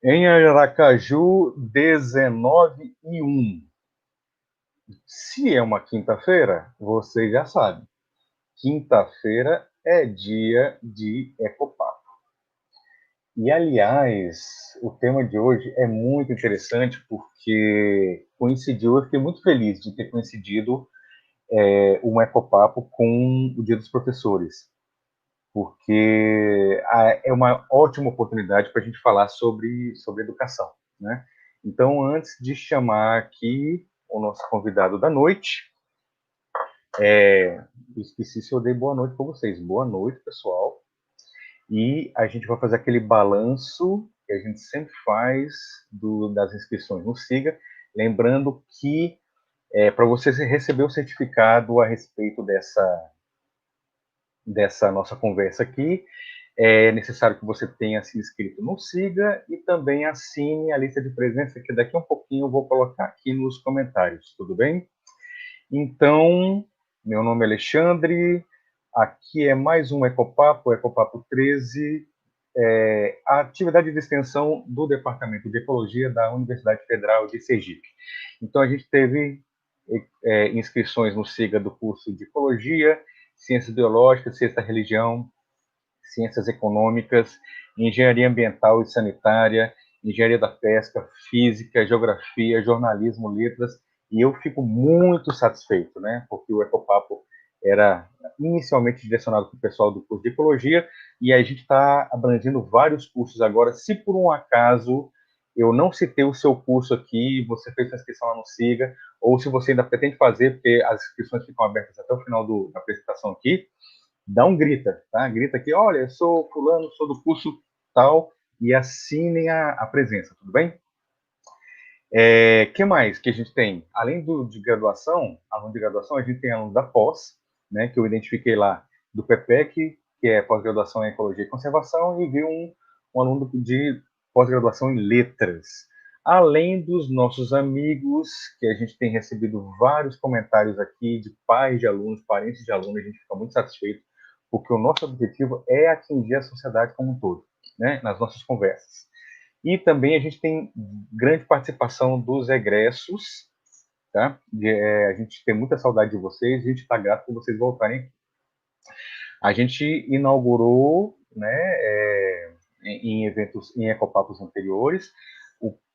Em Aracaju, 19h01. Se é uma quinta-feira, você já sabe. Quinta-feira é dia de Ecopapo. E, aliás, o tema de hoje é muito interessante porque coincidiu, eu fiquei muito feliz de ter coincidido um Ecopapo com o Dia dos Professores, porque é uma ótima oportunidade para a gente falar sobre educação, né? Então, antes de chamar aqui o nosso convidado da noite, esqueci se eu dei boa noite para vocês. Boa noite, pessoal. E a gente vai fazer aquele balanço que a gente sempre faz das inscrições no SIGA, lembrando que para você receber o certificado a respeito dessa nossa conversa aqui, é necessário que você tenha se inscrito no SIGA e também assine a lista de presença, que daqui a um pouquinho eu vou colocar aqui nos comentários, tudo bem? Então, meu nome é Alexandre, aqui é mais um Ecopapo, Ecopapo 13, a atividade de extensão do Departamento de Ecologia da Universidade Federal de Sergipe. Então, a gente teve inscrições no SIGA do curso de Ecologia, Ciências Biológicas, Ciência da Religião, Ciências Econômicas, Engenharia Ambiental e Sanitária, Engenharia da Pesca, Física, Geografia, Jornalismo, Letras, e eu fico muito satisfeito, né, porque o Ecopapo era inicialmente direcionado para o pessoal do curso de Ecologia, e a gente está abrangendo vários cursos agora. Se por um acaso eu não citei o seu curso aqui, você fez a inscrição lá no SIGA, ou se você ainda pretende fazer, porque as inscrições ficam abertas até o final da apresentação aqui, dá um grita, tá? Grita aqui, olha, eu sou fulano, sou do curso tal, e assinem a presença, tudo bem? Que mais que a gente tem? Além de graduação, aluno de graduação, a gente tem aluno da pós, né, que eu identifiquei lá do PEPEC, que é pós-graduação em Ecologia e Conservação, e vi um aluno de pós-graduação em Letras. Além dos nossos amigos, que a gente tem recebido vários comentários aqui de pais de alunos, parentes de alunos, a gente fica muito satisfeito, porque o nosso objetivo é atingir a sociedade como um todo, né, nas nossas conversas. E também a gente tem grande participação dos egressos, tá? A gente tem muita saudade de vocês, a gente está grato por vocês voltarem. A gente inaugurou, né, em eventos, em ecopapos anteriores,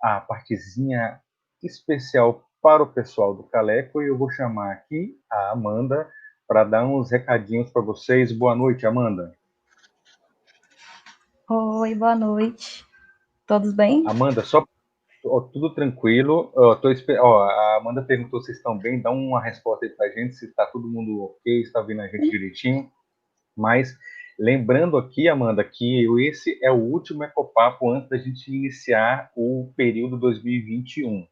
a partezinha especial para o pessoal do Caleco, e eu vou chamar aqui a Amanda para dar uns recadinhos para vocês. Boa noite, Amanda. Oi, boa noite. Todos bem? Amanda, só tudo tranquilo. A Amanda perguntou se estão bem. Dá uma resposta aí pra gente, se está todo mundo ok, está vendo a gente direitinho. Mas lembrando aqui, Amanda, que esse é o último Ecopapo antes da gente iniciar o período 2021.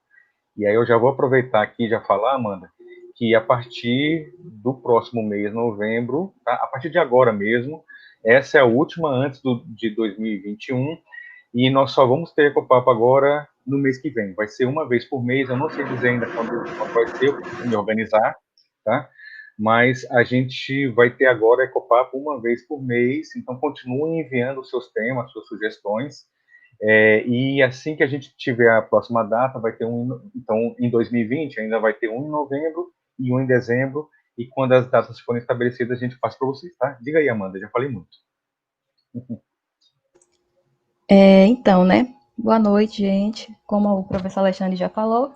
E aí eu já vou aproveitar aqui e já falar, Amanda, que a partir do próximo mês, novembro, tá? A partir de agora mesmo, essa é a última antes de 2021, e nós só vamos ter Ecopapo agora no mês que vem. Vai ser uma vez por mês, eu não sei dizer ainda quando vai ser, eu preciso me organizar, tá? Mas a gente vai ter agora Ecopapo uma vez por mês, então continuem enviando os seus temas, suas sugestões, e assim que a gente tiver a próxima data, vai ter então em 2020 ainda vai ter um em novembro e um em dezembro, e quando as datas forem estabelecidas a gente passa para vocês, tá? Diga aí, Amanda, já falei muito. Então, né? Boa noite, gente. Como o professor Alexandre já falou,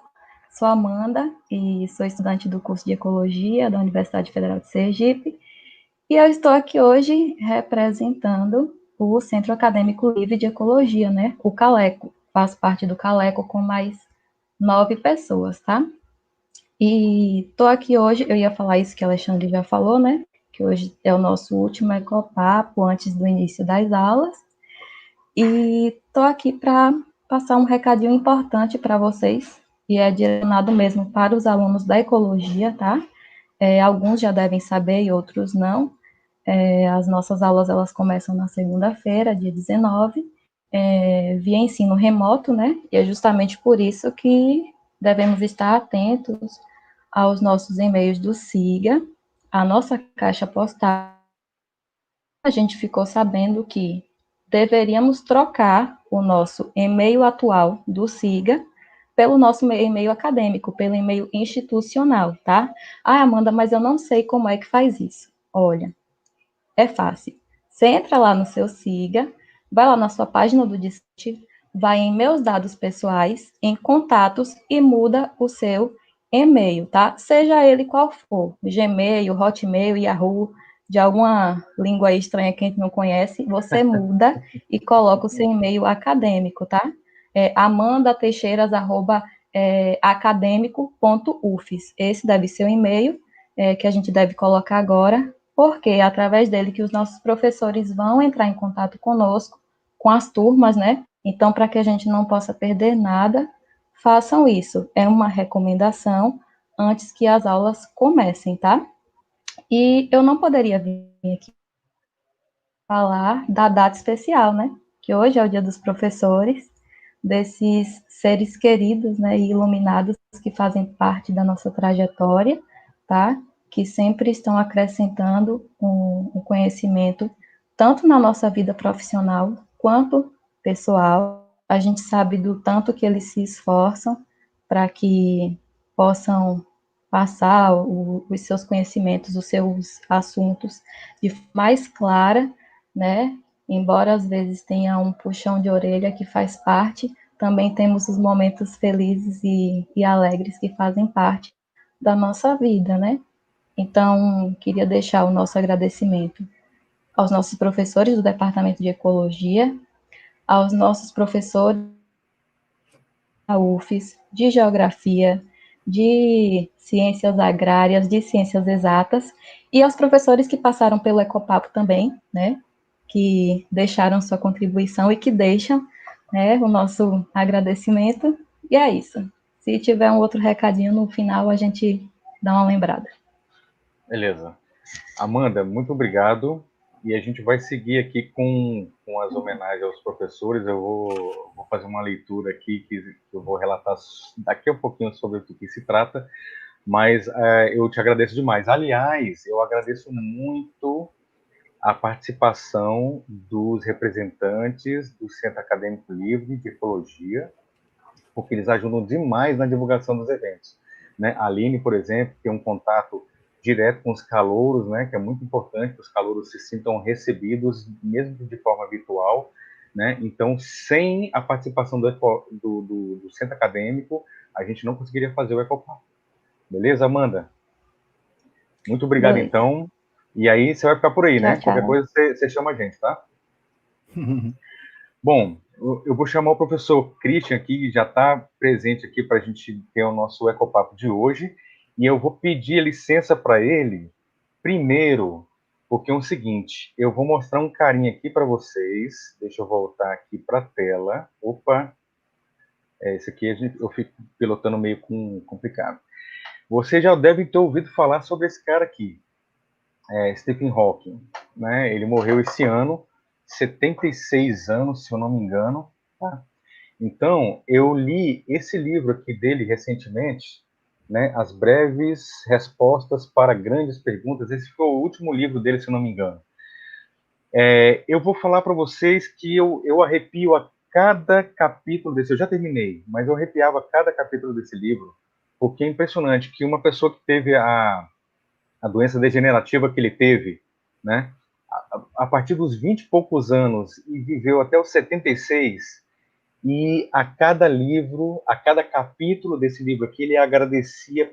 sou Amanda e sou estudante do curso de Ecologia da Universidade Federal de Sergipe. E eu estou aqui hoje representando o Centro Acadêmico Livre de Ecologia, né? O Caleco. Faço parte do Caleco com mais 9 pessoas, tá? E estou aqui hoje, eu ia falar isso que o Alexandre já falou, né? Que hoje é o nosso último Ecopapo antes do início das aulas. E estou aqui para passar um recadinho importante para vocês, e é direcionado mesmo para os alunos da ecologia, tá? Alguns já devem saber e outros não. As nossas aulas elas começam na segunda-feira, dia 19, via ensino remoto, né? E é justamente por isso que devemos estar atentos aos nossos e-mails do SIGA, a nossa caixa postal. A gente ficou sabendo que deveríamos trocar o nosso e-mail atual do SIGA pelo nosso e-mail acadêmico, pelo e-mail institucional, tá? Ah, Amanda, mas eu não sei como é que faz isso. Olha, é fácil. Você entra lá no seu SIGA, vai lá na sua página do Dist, vai em meus dados pessoais, em contatos e muda o seu e-mail, tá? Seja ele qual for, Gmail, Hotmail, Yahoo, de alguma língua estranha que a gente não conhece, você muda e coloca o seu e-mail acadêmico, tá? amandateixeiras@academico.ufes. Esse deve ser o e-mail que a gente deve colocar agora, porque é através dele que os nossos professores vão entrar em contato conosco, com as turmas, né? Então, para que a gente não possa perder nada, façam isso. É uma recomendação antes que as aulas comecem, tá? E eu não poderia vir aqui falar da data especial, né? Que hoje é o Dia dos Professores, desses seres queridos, né, e iluminados que fazem parte da nossa trajetória, tá? Que sempre estão acrescentando um conhecimento, tanto na nossa vida profissional quanto pessoal. A gente sabe do tanto que eles se esforçam para que possam passar os seus conhecimentos, os seus assuntos de mais clara, né? Embora às vezes tenha um puxão de orelha que faz parte, também temos os momentos felizes e alegres que fazem parte da nossa vida, né? Então, queria deixar o nosso agradecimento aos nossos professores do Departamento de Ecologia, aos nossos professores da UFES, de Geografia, de Ciências Agrárias, de Ciências Exatas, e aos professores que passaram pelo Ecopapo também, né? Que deixaram sua contribuição e que deixam, né, o nosso agradecimento. E é isso. Se tiver um outro recadinho no final, a gente dá uma lembrada. Beleza. Amanda, muito obrigado. E a gente vai seguir aqui com as homenagens aos professores. Eu vou fazer uma leitura aqui que eu vou relatar daqui a pouquinho sobre o que se trata, mas eu te agradeço demais. Aliás, eu agradeço muito a participação dos representantes do Centro Acadêmico Livre de Ecologia, porque eles ajudam demais na divulgação dos eventos. Né? A Aline, por exemplo, tem um contato direto com os calouros, né, que é muito importante que os calouros se sintam recebidos, mesmo de forma virtual. Né? Então, sem a participação do centro acadêmico, a gente não conseguiria fazer o Ecopapo. Beleza, Amanda? Muito obrigado, Beleza. então. E aí, você vai ficar por aí, Tchau, né? Qualquer tchau. coisa, você chama a gente, tá? Bom, eu vou chamar o professor Christian aqui, que já está presente aqui para a gente ter o nosso Ecopapo de hoje, e eu vou pedir licença para ele, primeiro, porque é o seguinte, eu vou mostrar um carinha aqui para vocês, deixa eu voltar aqui para a tela, opa, esse aqui eu fico pilotando meio complicado. Vocês já devem ter ouvido falar sobre esse cara aqui, Stephen Hawking, né? Ele morreu esse ano, 76 anos, se eu não me engano, tá? Então, eu li esse livro aqui dele recentemente, né, As Breves Respostas para Grandes Perguntas. Esse foi o último livro dele, se eu não me engano. Eu vou falar para vocês que eu arrepio a cada capítulo desse. Eu já terminei, mas eu arrepiava a cada capítulo desse livro, porque é impressionante que uma pessoa que teve a doença degenerativa que ele teve, né, a partir dos 20 e poucos anos e viveu até os 76, e a cada livro, a cada capítulo desse livro aqui, ele agradecia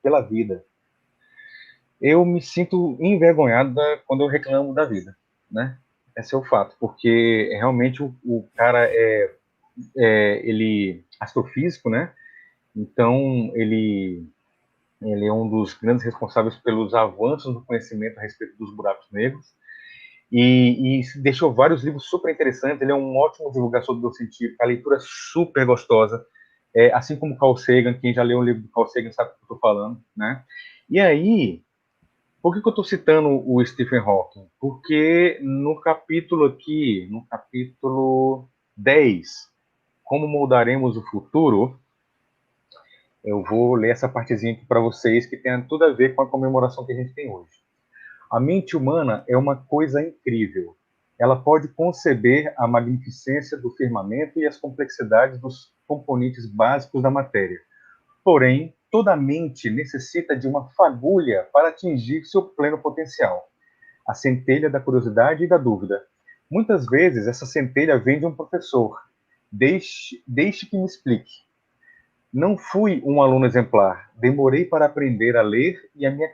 pela vida. Eu me sinto envergonhado quando eu reclamo da vida, né? Esse é o fato, porque realmente o cara ele astrofísico, né? Então ele é um dos grandes responsáveis pelos avanços do conhecimento a respeito dos buracos negros. E deixou vários livros super interessantes. Ele é um ótimo divulgador científico, a leitura é super gostosa, assim como Carl Sagan. Quem já leu um livro do Carl Sagan sabe o que eu estou falando, né? E aí, por que eu estou citando o Stephen Hawking? Porque no capítulo aqui, no capítulo 10, Como Moldaremos o Futuro, eu vou ler essa partezinha aqui para vocês, que tem tudo a ver com a comemoração que a gente tem hoje. A mente humana é uma coisa incrível. ela pode conceber a magnificência do firmamento e as complexidades dos componentes básicos da matéria. Porém, toda mente necessita de uma fagulha para atingir seu pleno potencial, a centelha da curiosidade e da dúvida. Muitas vezes, essa centelha vem de um professor. Deixe que me explique. Não fui um aluno exemplar. Demorei para aprender a ler e a minha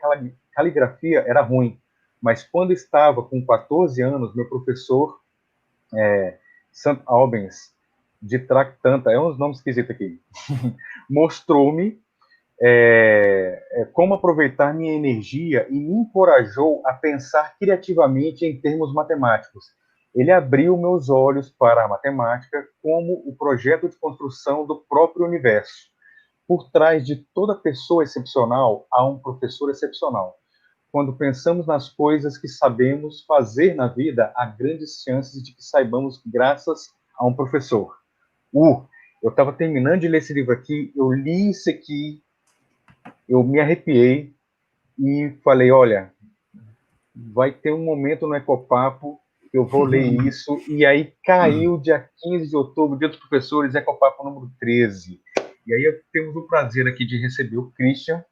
caligrafia era ruim. Mas quando estava com 14 anos, meu professor, St. Albans, de Tractanta, é uns nomes esquisitos aqui, mostrou-me como aproveitar minha energia e me encorajou a pensar criativamente em termos matemáticos. Ele abriu meus olhos para a matemática como o projeto de construção do próprio universo. Por trás de toda pessoa excepcional, há um professor excepcional. Quando pensamos nas coisas que sabemos fazer na vida, há grandes chances de que saibamos graças a um professor. Eu estava terminando de ler esse livro aqui, eu li isso aqui, eu me arrepiei e falei, olha, vai ter um momento no Ecopapo que eu vou ler isso, e aí caiu dia 15 de outubro, dia dos professores, Ecopapo número 13. E aí temos o prazer aqui de receber o Christian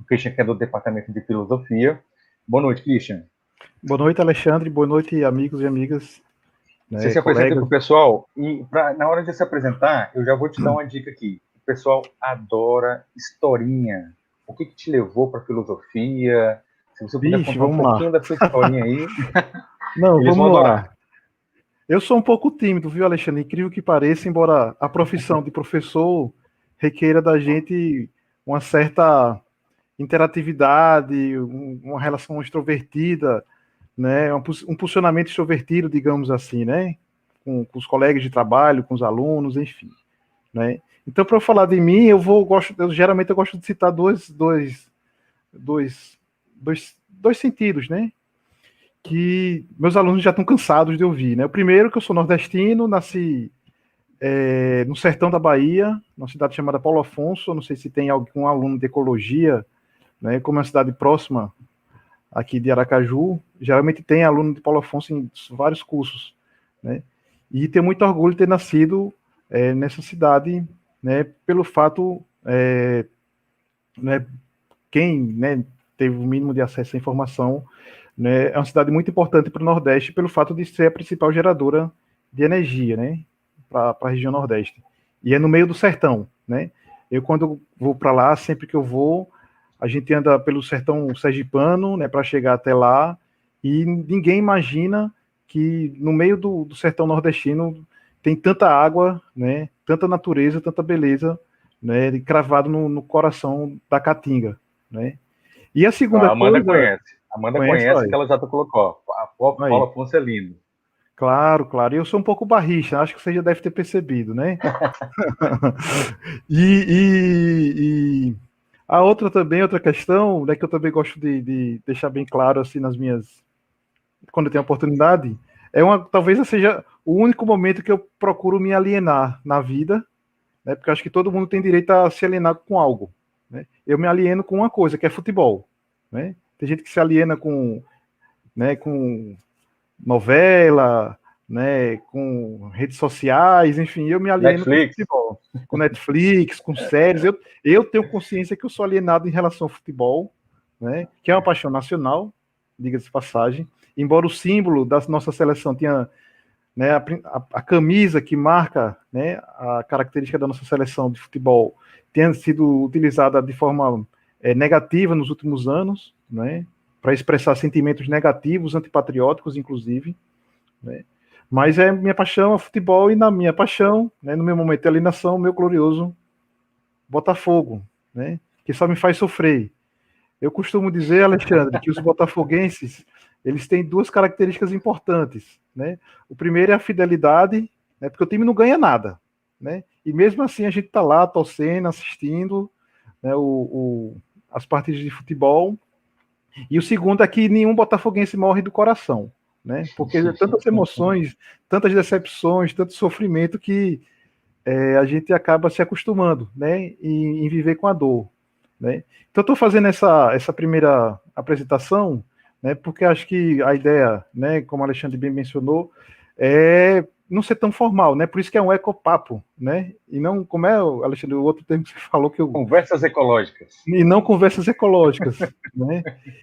que é do Departamento de Filosofia. Boa noite, Christian. Boa noite, Alexandre. Boa noite, amigos e amigas. Você se apresenta para o pessoal e na hora de se apresentar, eu já vou te dar uma dica aqui. O pessoal adora historinha. O que te levou para a filosofia? Se você puder contar um pouquinho da sua historinha aí. Não, vamos lá. Eu sou um pouco tímido, viu, Alexandre? Incrível que pareça, embora a profissão de professor requeira da gente uma certa interatividade, uma relação extrovertida, né, um posicionamento extrovertido, digamos assim, né, com os colegas de trabalho, com os alunos, enfim, né. Então, para eu falar de mim, geralmente eu gosto de citar dois sentidos, né, que meus alunos já estão cansados de ouvir, né. O primeiro, que eu sou nordestino, nasci no sertão da Bahia, numa cidade chamada Paulo Afonso. Eu não sei se tem algum aluno de ecologia, né, como é uma cidade próxima aqui de Aracaju, geralmente tem aluno de Paulo Afonso em vários cursos, né, e tenho muito orgulho de ter nascido nessa cidade, né, pelo fato, né, quem, né, teve o mínimo de acesso à informação, né, é uma cidade muito importante para o Nordeste, pelo fato de ser a principal geradora de energia, né, para a região Nordeste, e é no meio do sertão, né. Eu, quando vou para lá, sempre que eu vou, a gente anda pelo sertão sergipano, né, para chegar até lá, e ninguém imagina que no meio do sertão nordestino tem tanta água, né, tanta natureza, tanta beleza, né, cravado no coração da Caatinga, né. E a segunda Amanda coisa... Amanda conhece que ela já colocou. A Paulo Afonso é lindo. Claro, claro. Eu sou um pouco barrista, acho que você já deve ter percebido, né? e a outra questão, né, que eu também gosto de deixar bem claro, assim, quando eu tenho oportunidade, talvez seja o único momento que eu procuro me alienar na vida, né, porque eu acho que todo mundo tem direito a se alienar com algo, né? Eu me alieno com uma coisa, que é futebol, né? Tem gente que se aliena com novela, né, com redes sociais, enfim, eu me alieno com futebol, com Netflix, com séries. Eu tenho consciência que eu sou alienado em relação ao futebol, né, que é uma paixão nacional, diga-se de passagem, embora o símbolo da nossa seleção tenha, né, a camisa que marca, né, a característica da nossa seleção de futebol tenha sido utilizada de forma negativa nos últimos anos, né, para expressar sentimentos negativos, antipatrióticos, inclusive, né? Mas minha paixão é futebol, e na minha paixão, né, no meu momento de alienação, o meu glorioso Botafogo, né, que só me faz sofrer. Eu costumo dizer, Alexandre, que os botafoguenses, eles têm duas características importantes, né? O primeiro é a fidelidade, né, porque o time não ganha nada, né? E mesmo assim a gente está lá torcendo, assistindo, né, as partidas de futebol. E o segundo é que nenhum botafoguense morre do coração, né? Porque tantas emoções, tantas decepções, tanto sofrimento que a gente acaba se acostumando, né, em viver com a dor, né? Então, estou fazendo essa primeira apresentação, né? Porque acho que a ideia, né, como o Alexandre bem mencionou, é não ser tão formal, né? Por isso que é um ecopapo, né? E não, como é, Alexandre, o outro termo que você falou que eu... Conversas ecológicas. E não conversas ecológicas, né?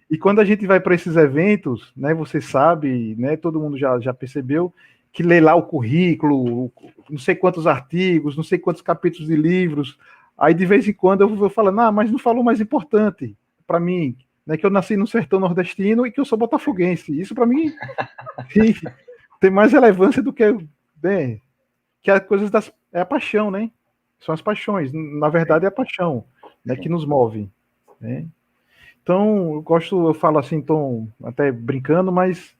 E quando a gente vai para esses eventos, né, você sabe, né, todo mundo já percebeu, que lê lá o currículo, não sei quantos artigos, não sei quantos capítulos de livros, aí de vez em quando eu vou falando, mas não falou o mais importante para mim, né, que eu nasci no sertão nordestino e que eu sou botafoguense. Isso para mim tem mais relevância do que, né, que as coisas é a paixão, né? São as paixões, na verdade é a paixão, né, que nos move, né? Então, eu falo assim, tom, até brincando, mas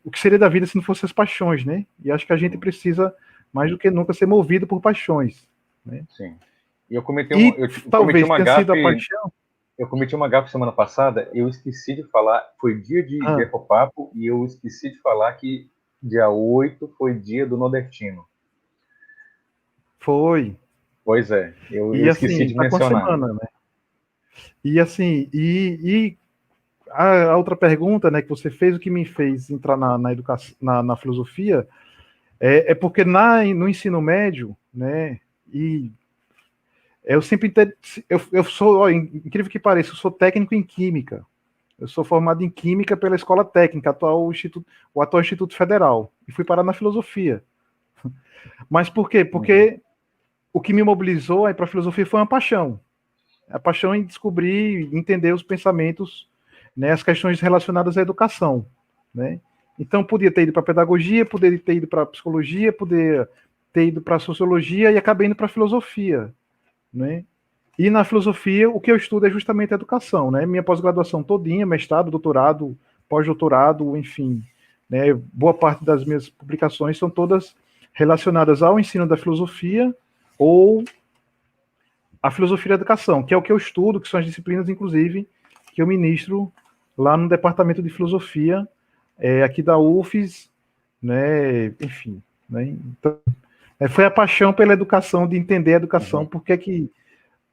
o que seria da vida se não fossem as paixões, né? E acho que a gente precisa, mais do que nunca, ser movido por paixões, né? Sim. E eu cometi talvez uma tenha gafe, sido a paixão. Eu cometi uma gafe semana passada, eu esqueci de falar, foi dia de Ecopapo, e eu esqueci de falar que dia 8 foi dia do nordestino. Foi. Pois é, eu esqueci assim, de tá mencionar. Com a semana, né? E assim, a outra pergunta, né, que você fez, o que me fez entrar na educação, na filosofia, é porque no ensino médio, né, e eu sempre eu sou, incrível que pareça, eu sou técnico em química. Eu sou formado em química pela Escola Técnica, o atual Instituto Federal, e fui parar na filosofia. Mas por quê? Porque o que me mobilizou aí para a filosofia foi uma paixão. A paixão em descobrir, entender os pensamentos, né, as questões relacionadas à educação, né? Então, podia ter ido para pedagogia, poderia ter ido para psicologia, poderia ter ido para sociologia e acabei indo para filosofia, né? E na filosofia, o que eu estudo é justamente a educação, né? Minha pós-graduação todinha, mestrado, doutorado, pós-doutorado, enfim, né? Boa parte das minhas publicações são todas relacionadas ao ensino da filosofia ou a filosofia da educação, que é o que eu estudo, que são as disciplinas, inclusive, que eu ministro lá no departamento de filosofia, aqui da UFES, né? Enfim, né? Então, foi a paixão pela educação, de entender a educação, porque que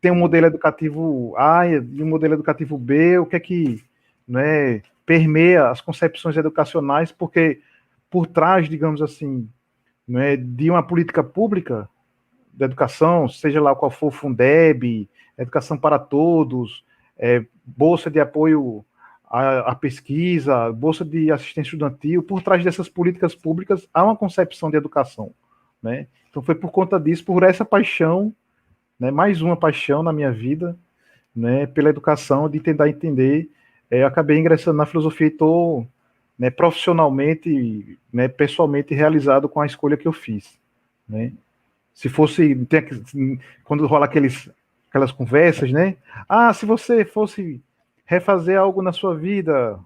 tem um modelo educativo A e um modelo educativo B, o que é que, né, permeia as concepções educacionais, porque por trás, digamos assim, né, de uma política pública da educação, seja lá qual for o Fundeb, educação para todos, bolsa de apoio à pesquisa, bolsa de assistência estudantil, por trás dessas políticas públicas há uma concepção de educação, né? Então foi por conta disso, por essa paixão, né, mais uma paixão na minha vida, né, pela educação, de tentar entender. Eu acabei ingressando na filosofia e estou, né, profissionalmente, né, pessoalmente realizado com a escolha que eu fiz, né? Se fosse, quando rola aquelas conversas, né? Se você fosse refazer algo na sua vida,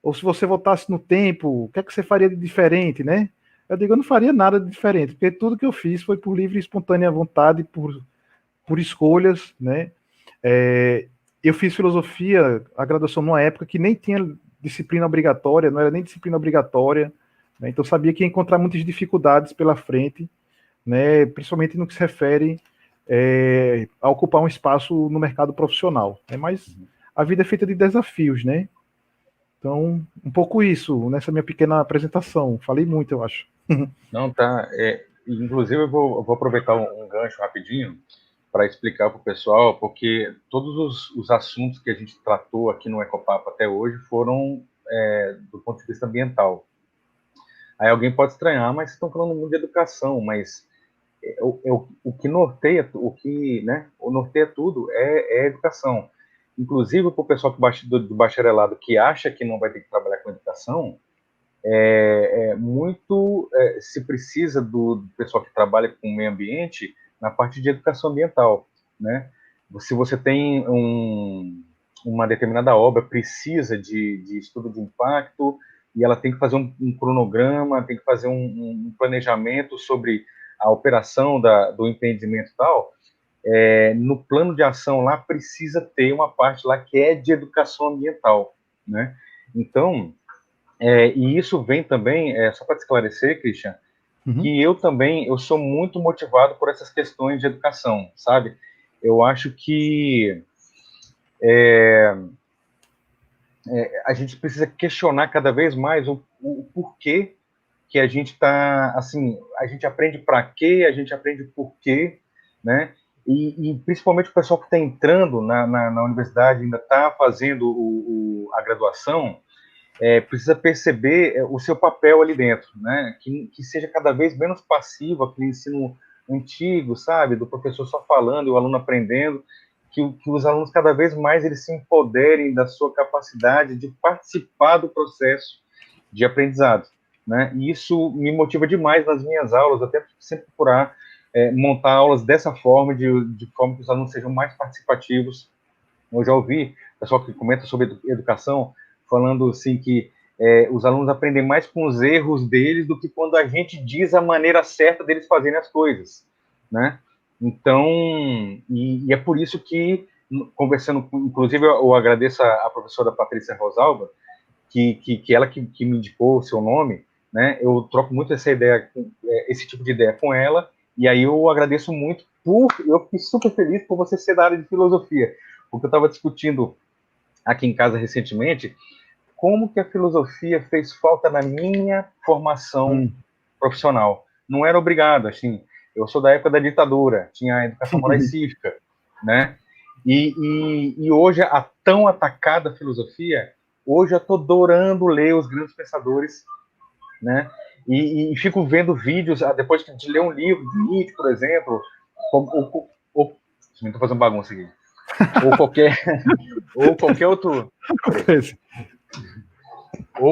ou se você voltasse no tempo, o que é que você faria de diferente, né? Eu digo, eu não faria nada de diferente, porque tudo que eu fiz foi por livre e espontânea vontade, por escolhas, né? Eu fiz filosofia, a graduação numa época que nem tinha disciplina obrigatória, não era nem disciplina obrigatória, né? Então eu sabia que ia encontrar muitas dificuldades pela frente, né? Principalmente no que se refere a ocupar um espaço no mercado profissional. Mas a vida é feita de desafios, né? Então, um pouco isso, nessa minha pequena apresentação. Falei muito, eu acho. Não, tá. Inclusive, eu vou aproveitar um gancho rapidinho para explicar para o pessoal, porque todos os assuntos que a gente tratou aqui no Ecopapo até hoje foram do ponto de vista ambiental. Aí alguém pode estranhar, mas vocês estão falando muito de educação, mas o que norteia, norteia tudo é a educação. Inclusive, para o pessoal do bacharelado que acha que não vai ter que trabalhar com educação, se precisa do pessoal que trabalha com o meio ambiente na parte de educação ambiental, né? Se você tem uma determinada obra, precisa de estudo de impacto, e ela tem que fazer um cronograma, tem que fazer um planejamento sobre a operação do empreendimento e tal, no plano de ação lá precisa ter uma parte lá que é de educação ambiental, né? Então, e isso vem também, só para te esclarecer, Christian, que eu sou muito motivado por essas questões de educação, sabe? Eu acho que a gente precisa questionar cada vez mais o porquê que a gente está, assim, a gente aprende para quê, a gente aprende por quê, né? E principalmente o pessoal que está entrando na universidade, ainda está fazendo a graduação, precisa perceber o seu papel ali dentro, né? Que seja cada vez menos passivo, aquele ensino antigo, sabe? Do professor só falando e o aluno aprendendo, que os alunos cada vez mais eles se empoderem da sua capacidade de participar do processo de aprendizado, né? E isso me motiva demais nas minhas aulas, até sempre procurar montar aulas dessa forma, de forma que os alunos sejam mais participativos. Eu já ouvi pessoal que comenta sobre educação falando assim que os alunos aprendem mais com os erros deles do que quando a gente diz a maneira certa deles fazerem as coisas, né? Então, e é por isso que, conversando, inclusive eu agradeço a professora Patrícia Rosalba, que ela que me indicou o seu nome, né? Eu troco muito essa ideia, esse tipo de ideia com ela, e aí eu agradeço muito eu fiquei super feliz por você ser da área de filosofia, porque eu estava discutindo aqui em casa recentemente como que a filosofia fez falta na minha formação profissional. Não era obrigado, assim, eu sou da época da ditadura, tinha a educação moral e cívica, né? E hoje a tão atacada filosofia, hoje eu estou adorando ler os grandes pensadores, né? E fico vendo vídeos, depois de ler um livro de Nietzsche, por exemplo, estou fazendo bagunça aqui, ou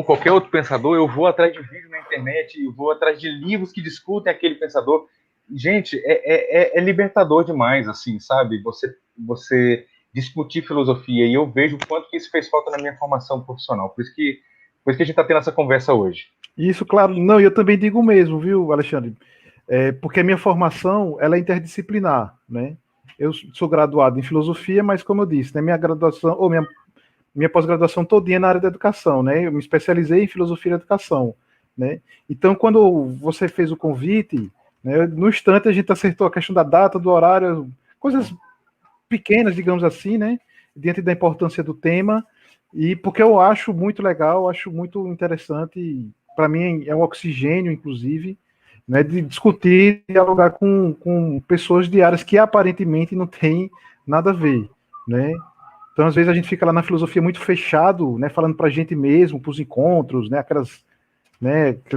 qualquer outro pensador, eu vou atrás de vídeo na internet, eu vou atrás de livros que discutem aquele pensador. Gente, é libertador demais, assim, sabe? Você discutir filosofia, e eu vejo o quanto que isso fez falta na minha formação profissional. Por isso que a gente está tendo essa conversa hoje. Isso, claro. Não, eu também digo o mesmo, viu, Alexandre? Porque a minha formação, ela é interdisciplinar, né? Eu sou graduado em filosofia, mas como eu disse, né, minha graduação, ou minha pós-graduação todinha na área da educação, né? Eu me especializei em filosofia da educação, né? Então, quando você fez o convite, né, no instante a gente acertou a questão da data, do horário, coisas pequenas, digamos assim, né? Diante da importância do tema, e porque eu acho muito legal, acho muito interessante, para mim é um oxigênio, inclusive, né, de discutir, dialogar com pessoas de áreas que aparentemente não têm nada a ver, né? Então, às vezes, a gente fica lá na filosofia muito fechado, né, falando para a gente mesmo, para os encontros, né, aquelas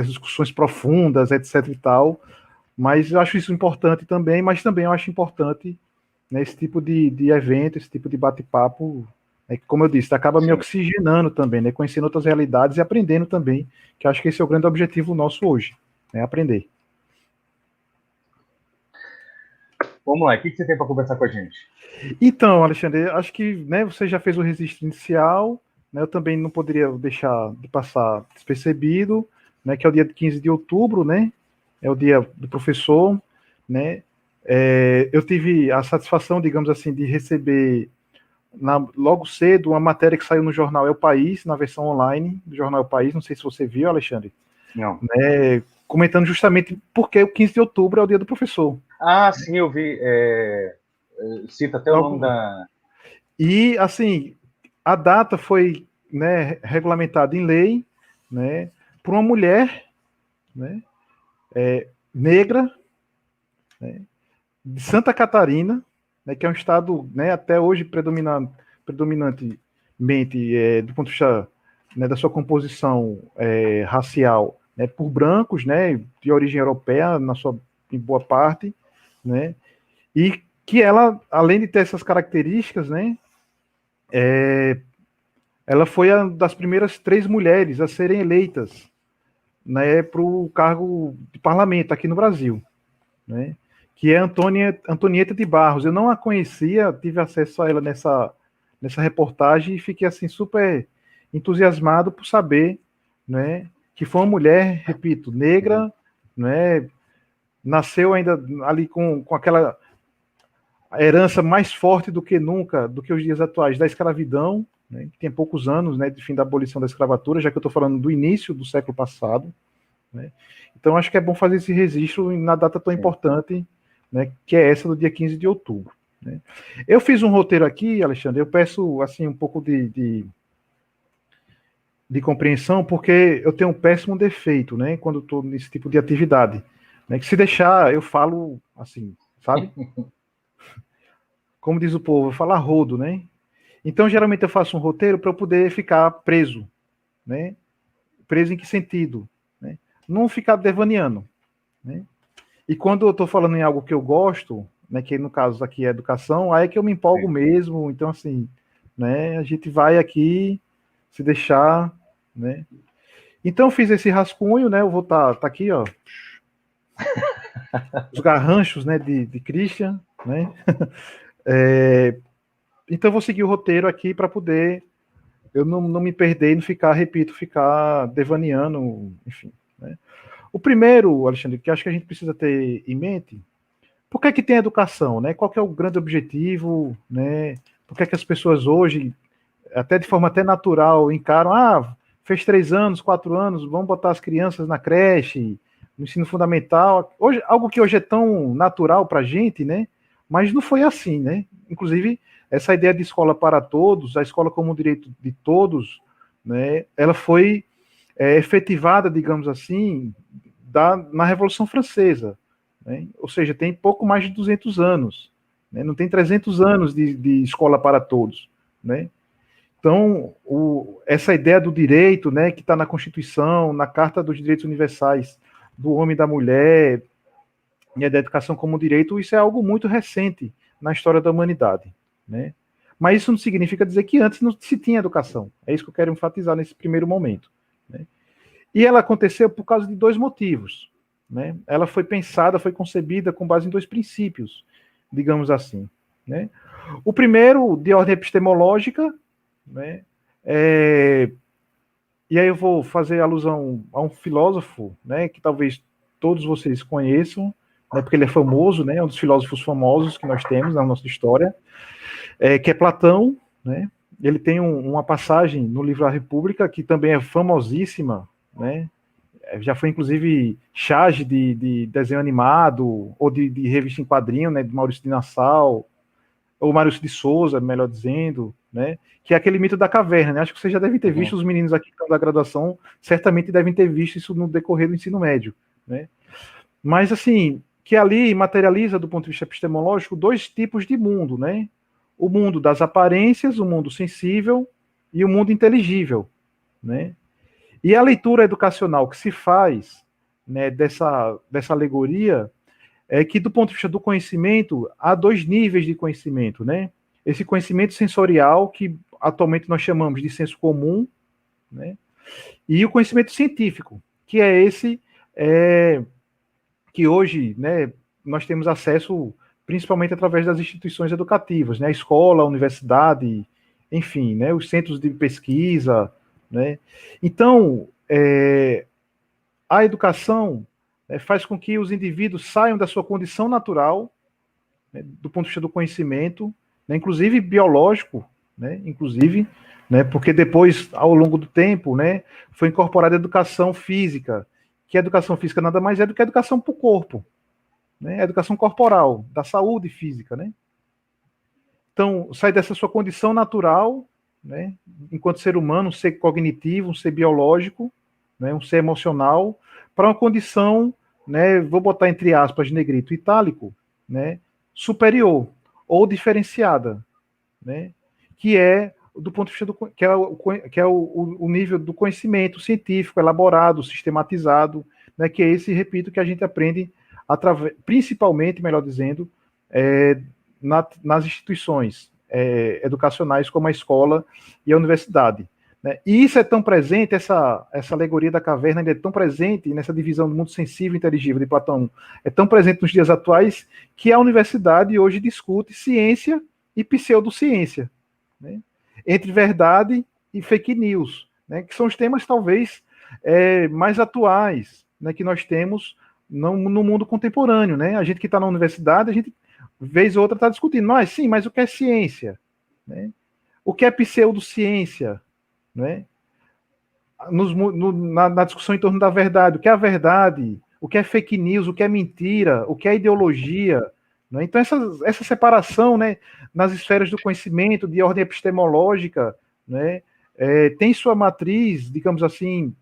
discussões profundas, etc. e tal. Mas eu acho isso importante também, mas também eu acho importante, né, esse tipo de evento, esse tipo de bate-papo, né, que, como eu disse, acaba me oxigenando também, né, conhecendo outras realidades e aprendendo também, que eu acho que esse é o grande objetivo nosso hoje, né, aprender. Vamos lá, o que você tem para conversar com a gente? Então, Alexandre, acho que, né, você já fez o registro inicial, né, eu também não poderia deixar de passar despercebido, né, que é o dia 15 de outubro, né, é o dia do professor, né, eu tive a satisfação, digamos assim, de receber logo cedo uma matéria que saiu no jornal É o País, na versão online do jornal É o País, não sei se você viu, Alexandre. Não. Né, comentando justamente porque o 15 de outubro é o dia do professor. Ah, sim, eu vi. Cita até o nome da... E, assim, a data foi, né, regulamentada em lei, né, por uma mulher, né, negra, né, de Santa Catarina, né, que é um estado, né, até hoje predominantemente, do ponto de vista, né, da sua composição racial, né, por brancos, né, de origem europeia, em boa parte, né, e que ela, além de ter essas características, né, ela foi uma das primeiras 3 mulheres a serem eleitas, né, para o cargo de parlamento aqui no Brasil, né, que é Antonieta de Barros. Eu não a conhecia, tive acesso a ela nessa reportagem e fiquei assim super entusiasmado por saber, né, que foi uma mulher, repito, negra, né, nasceu ainda ali com aquela herança mais forte do que nunca, do que os dias atuais, da escravidão, né, que tem poucos anos, né, de fim da abolição da escravatura, já que eu estou falando do início do século passado, né. Então acho que é bom fazer esse registro na data tão importante, né, que é essa do dia 15 de outubro. Né. Eu fiz um roteiro aqui, Alexandre, eu peço assim um pouco de de compreensão, porque eu tenho um péssimo defeito, né, quando estou nesse tipo de atividade, né, que se deixar, eu falo assim, sabe? Como diz o povo, eu falo a rodo, né? Então, geralmente eu faço um roteiro para eu poder ficar preso, né? Preso em que sentido? Né? Não ficar devaneando, né? E quando eu estou falando em algo que eu gosto, né, que no caso aqui é educação, aí é que eu me empolgo mesmo. Então, assim, né, a gente vai aqui se deixar, né? Então, eu fiz esse rascunho, né? Eu vou tá aqui, ó, os garranchos, né, de Christian, né? Então, eu vou seguir o roteiro aqui para poder eu não me perder e não ficar, repito, ficar devaneando, enfim, né? O primeiro, Alexandre, que acho que a gente precisa ter em mente, por que tem educação, né? Qual que é o grande objetivo, né? Por que as pessoas hoje, até de forma até natural, encaram, fez 3 anos, 4 anos, vamos botar as crianças na creche, no ensino fundamental, hoje, algo que hoje é tão natural para a gente, né? Mas não foi assim, né? Inclusive, essa ideia de escola para todos, a escola como direito de todos, né? Ela foi efetivada, digamos assim, na Revolução Francesa, né? Ou seja, tem pouco mais de 200 anos, né? Não tem 300 anos de escola para todos, né? Então, essa ideia do direito, né, que está na Constituição, na Carta dos Direitos Universais do Homem e da Mulher, e da educação como direito, isso é algo muito recente na história da humanidade, né? Mas isso não significa dizer que antes não se tinha educação. É isso que eu quero enfatizar nesse primeiro momento, né? E ela aconteceu por causa de 2 motivos, né? Ela foi pensada, foi concebida com base em 2 princípios, digamos assim, né? O primeiro, de ordem epistemológica, né? E aí eu vou fazer alusão a um filósofo, né, que talvez todos vocês conheçam, né, porque ele é famoso, né, um dos filósofos famosos que nós temos na nossa história, que é Platão, né? Ele tem uma passagem no livro A República que também é famosíssima, né? Já foi inclusive charge de desenho animado ou de revista em quadrinho, né, de Maurício de Nassau, ou Maurício de Souza, melhor dizendo, né? Que é aquele mito da caverna, né? Acho que vocês já devem ter visto, os meninos aqui que estão da graduação certamente devem ter visto isso no decorrer do ensino médio, né? Mas, assim, que ali materializa, do ponto de vista epistemológico, 2 tipos de mundo, né? O mundo das aparências, o mundo sensível e o mundo inteligível, né? E a leitura educacional que se faz, né, dessa alegoria é que, do ponto de vista do conhecimento, há 2 níveis de conhecimento, né? Esse conhecimento sensorial, que atualmente nós chamamos de senso comum, né? E o conhecimento científico, que é esse que hoje, né, nós temos acesso principalmente através das instituições educativas, né? A escola, a universidade, enfim, né? Os centros de pesquisa, né? Então, a educação faz com que os indivíduos saiam da sua condição natural, né, do ponto de vista do conhecimento, né, inclusive biológico, né, inclusive, né, porque depois, ao longo do tempo, né, foi incorporada a educação física, que a educação física nada mais é do que a educação para o corpo, né, a educação corporal, da saúde física, né. Então, sai dessa sua condição natural, né, enquanto ser humano, um ser cognitivo, um ser biológico, né, um ser emocional, para uma condição, né, vou botar entre aspas, negrito itálico, né, superior ou diferenciada, né, que é do ponto de vista que é o nível do conhecimento científico elaborado, sistematizado, né, que é esse, repito, que a gente aprende principalmente, melhor dizendo, nas instituições educacionais como a escola e a universidade. Né? E isso é tão presente, essa alegoria da caverna ainda é tão presente nessa divisão do mundo sensível e inteligível de Platão, é tão presente nos dias atuais que a universidade hoje discute ciência e pseudociência, né? Entre verdade e fake news, né? Que são os temas talvez mais atuais, né? Que nós temos no mundo contemporâneo. Né? A gente que está na universidade, a gente, vez ou outra, está discutindo, mas sim, mas o que é ciência? Né? O que é pseudociência? Né? Na discussão em torno da verdade, o que é a verdade, o que é fake news, o que é mentira, o que é ideologia, né? Então essa separação, né, nas esferas do conhecimento, de ordem epistemológica, né, tem sua matriz, digamos assim,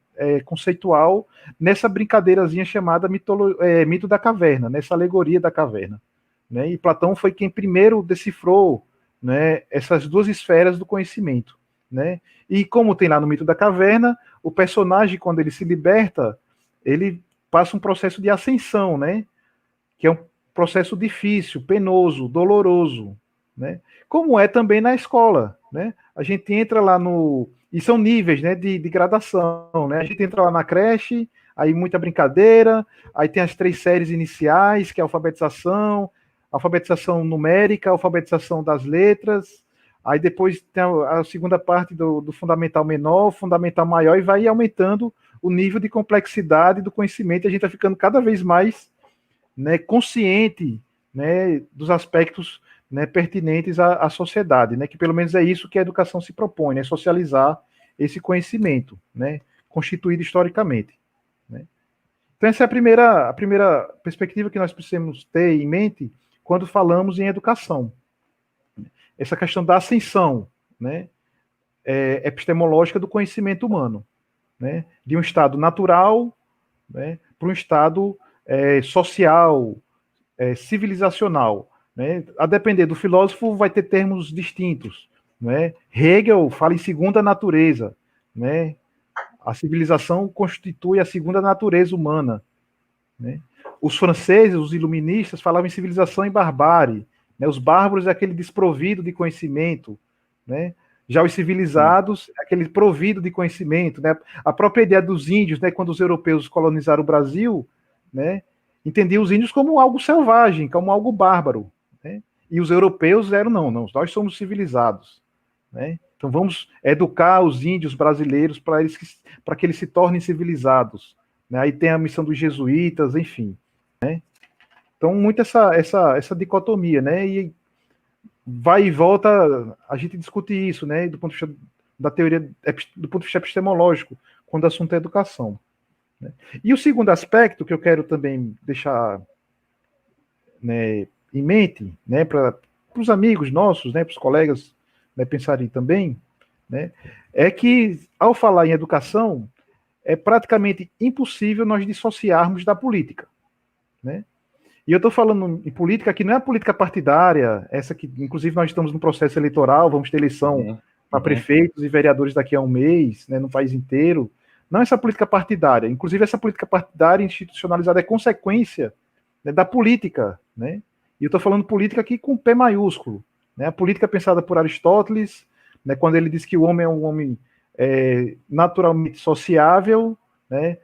conceitual, nessa brincadeirazinha chamada mito da caverna, nessa alegoria da caverna. Né? E Platão foi quem primeiro decifrou, né, essas duas esferas do conhecimento. Né? E como tem lá no mito da caverna, o personagem, quando ele se liberta, ele passa um processo de ascensão, né? Que é um processo difícil, penoso, doloroso, né? Como é também na escola, né? A gente entra lá no... E são níveis, né, de gradação, né? A gente entra lá na creche, aí muita brincadeira, aí tem as 3 séries iniciais, que é a alfabetização numérica, alfabetização das letras, aí depois tem a segunda parte do fundamental menor, fundamental maior, e vai aumentando o nível de complexidade do conhecimento, e a gente vai ficando cada vez mais, né, consciente, né, dos aspectos, né, pertinentes à sociedade, né, que pelo menos é isso que a educação se propõe, né, socializar esse conhecimento, né, constituído historicamente. Né. Então essa é a primeira perspectiva que nós precisamos ter em mente quando falamos em educação. Essa questão da ascensão, né, epistemológica do conhecimento humano, né, de um estado natural, né, para um estado social, civilizacional. Né? A depender do filósofo, vai ter termos distintos. Né? Hegel fala em segunda natureza. Né? A civilização constitui a segunda natureza humana. Né? Os franceses, os iluministas, falavam em civilização e barbárie. Né? Os bárbaros é aquele desprovido de conhecimento. Né? Já os civilizados, aquele provido de conhecimento. Né? A própria ideia dos índios, né, quando os europeus colonizaram o Brasil, né, entendiam os índios como algo selvagem, como algo bárbaro. Né? E os europeus eram, não, nós somos civilizados. Né? Então vamos educar os índios brasileiros para que eles se tornem civilizados. Né? Aí tem a missão dos jesuítas, enfim. Né? Então, muito essa dicotomia, né? E vai e volta, a gente discute isso, né, do ponto de vista da teoria, do ponto de vista epistemológico, quando o assunto é educação. Né. E o segundo aspecto que eu quero também deixar, né, em mente, né, para os amigos nossos, né, para os colegas, né, pensarem também, né, é que, ao falar em educação, é praticamente impossível nós dissociarmos da política. Né. E eu estou falando em política que não é a política partidária, essa que, inclusive, nós estamos no processo eleitoral, vamos ter eleição para prefeitos e vereadores daqui a um mês, né, no país inteiro. Não essa política partidária. Inclusive, essa política partidária institucionalizada é consequência, né, da política. Né? E eu estou falando política aqui com P maiúsculo. Né? A política pensada por Aristóteles, né, quando ele diz que o homem é um homem naturalmente sociável, né,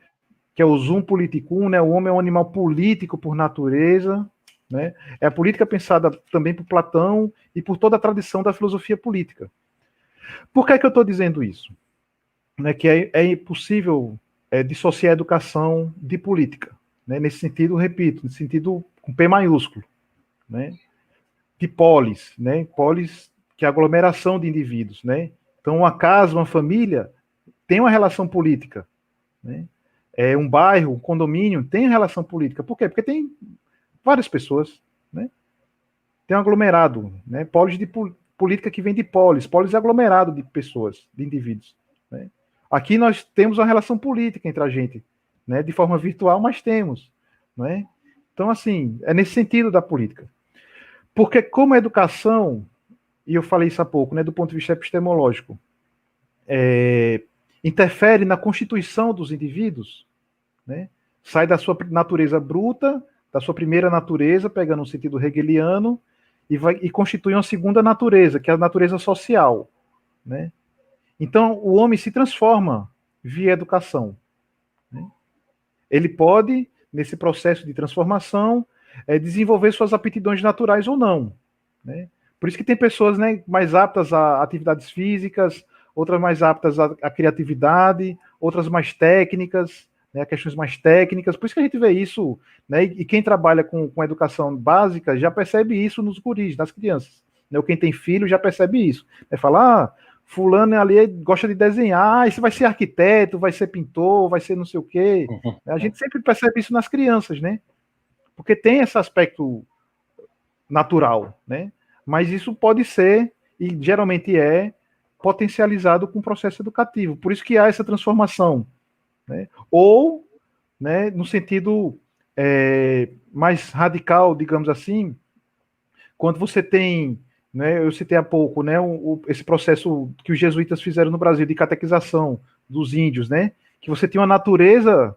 que é o zoom politicum, né? O homem é um animal político por natureza, né? É a política pensada também por Platão e por toda a tradição da filosofia política. Por que é que eu estou dizendo isso? Né, que é impossível dissociar a educação de política. Né? Nesse sentido, repito, nesse sentido com P maiúsculo. Né? De polis, né? Polis, que é a aglomeração de indivíduos. Né? Então, uma casa, uma família, tem uma relação política. Né? Um bairro, um condomínio, tem relação política. Por quê? Porque tem várias pessoas. Né? Tem um aglomerado. Né? Polis de política que vem de polis. Polis é aglomerado de pessoas, de indivíduos. Né? Aqui nós temos uma relação política entre a gente. Né? De forma virtual, mas temos. Né? Então, assim, é nesse sentido da política. Porque como a educação, e eu falei isso há pouco, né, do ponto de vista epistemológico, interfere na constituição dos indivíduos, né? Sai da sua natureza bruta, da sua primeira natureza, pegando um sentido hegeliano, e constitui uma segunda natureza, que é a natureza social. Né? Então, o homem se transforma via educação. Né? Ele pode, nesse processo de transformação, desenvolver suas aptidões naturais ou não. Né? Por isso que tem pessoas, né, mais aptas a atividades físicas, outras mais aptas à criatividade, outras mais técnicas, né, questões mais técnicas. Por isso que a gente vê isso, né, e quem trabalha com educação básica já percebe isso nos guris, nas crianças. Né, ou quem tem filho já percebe isso. Fala, fulano ali gosta de desenhar, esse vai ser arquiteto, vai ser pintor, vai ser não sei o quê. A gente sempre percebe isso nas crianças, né? Porque tem esse aspecto natural, né? Mas isso pode ser, e geralmente potencializado com o processo educativo. Por isso que há essa transformação, né? Ou, né, no sentido mais radical, digamos assim, quando você tem, né, eu citei há pouco, né, esse processo que os jesuítas fizeram no Brasil de catequização dos índios, né, que você tinha uma natureza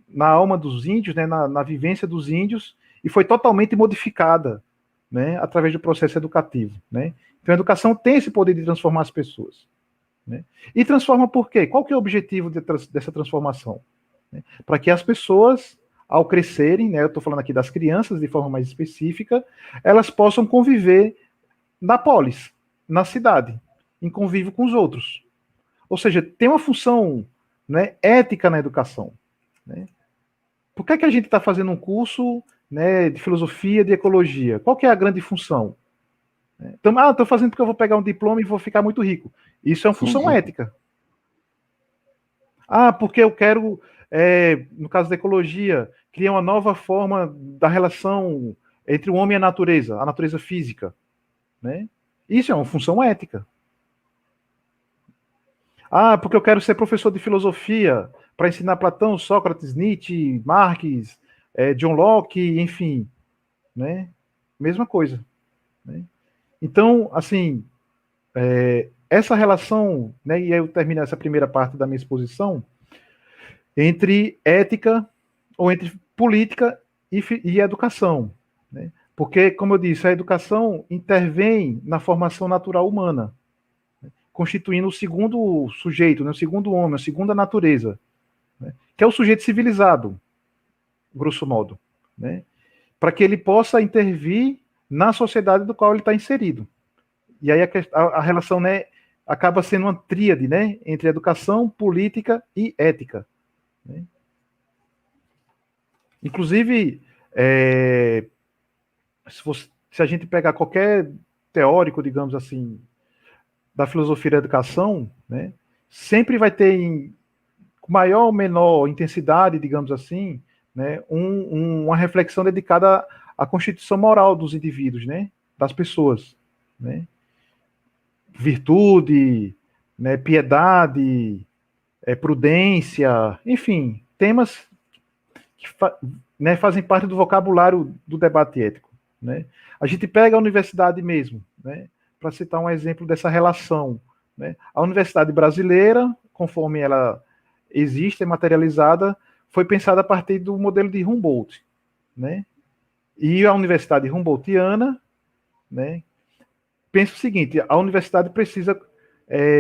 na alma dos índios, né, na vivência dos índios, e foi totalmente modificada, né, através do processo educativo, né. Então a educação tem esse poder de transformar as pessoas, né. E transforma por quê? Qual que é o objetivo dessa transformação? Né? Para que as pessoas, ao crescerem, né, eu estou falando aqui das crianças de forma mais específica, elas possam conviver na polis, na cidade, em convívio com os outros. Ou seja, tem uma função, né, ética na educação, né? Por que a gente está fazendo um curso, né, de filosofia, de ecologia? Qual que é a grande função? Então, estou fazendo porque eu vou pegar um diploma e vou ficar muito rico. Isso é uma função ética. Porque eu quero, no caso da ecologia, criar uma nova forma da relação entre o homem e a natureza física, né? Isso é uma função ética. Porque eu quero ser professor de filosofia para ensinar Platão, Sócrates, Nietzsche, Marx, John Locke, enfim, né? Mesma coisa, né? Então, assim, essa relação, né, e aí eu termino essa primeira parte da minha exposição, entre ética, ou entre política e educação, né? Porque, como eu disse, a educação intervém na formação natural humana, né, constituindo o segundo sujeito, né, o segundo homem, a segunda natureza, né, que é o sujeito civilizado, grosso modo, né, para que ele possa intervir na sociedade do qual ele está inserido. E aí a relação, né, acaba sendo uma tríade, né, entre educação, política e ética, né? Inclusive, se a gente pegar qualquer teórico, digamos assim, da filosofia da educação, né, sempre vai ter, com maior ou menor intensidade, digamos assim, né, uma reflexão dedicada à constituição moral dos indivíduos, né, das pessoas, né? Virtude, né, piedade, prudência, enfim, temas que né, fazem parte do vocabulário do debate ético, né? A gente pega a universidade mesmo, né, para citar um exemplo dessa relação, né? A universidade brasileira, conforme ela existe, é materializada, foi pensada a partir do modelo de Humboldt, né? E a universidade Humboldtiana, né, pensa o seguinte: a universidade precisa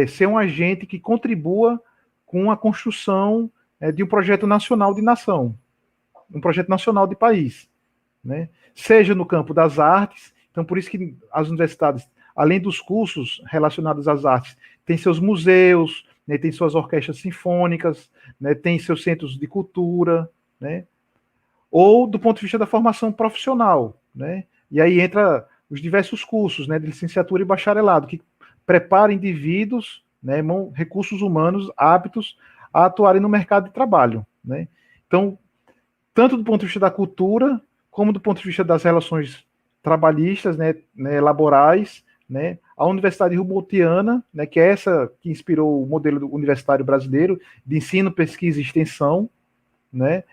ser um agente que contribua com a construção de um projeto nacional de nação, um projeto nacional de país, né? Seja no campo das artes. Então, por isso que as universidades, além dos cursos relacionados às artes, têm seus museus, né, tem suas orquestras sinfônicas, né, tem seus centros de cultura, né? Ou do ponto de vista da formação profissional, né? E aí entra os diversos cursos, né, de licenciatura e bacharelado, que preparam indivíduos, né, recursos humanos aptos a atuarem no mercado de trabalho, né? Então, tanto do ponto de vista da cultura, como do ponto de vista das relações trabalhistas, né, laborais, né, a Universidade Humboldtiana, né, que é essa que inspirou o modelo universitário brasileiro de ensino, pesquisa e extensão, né,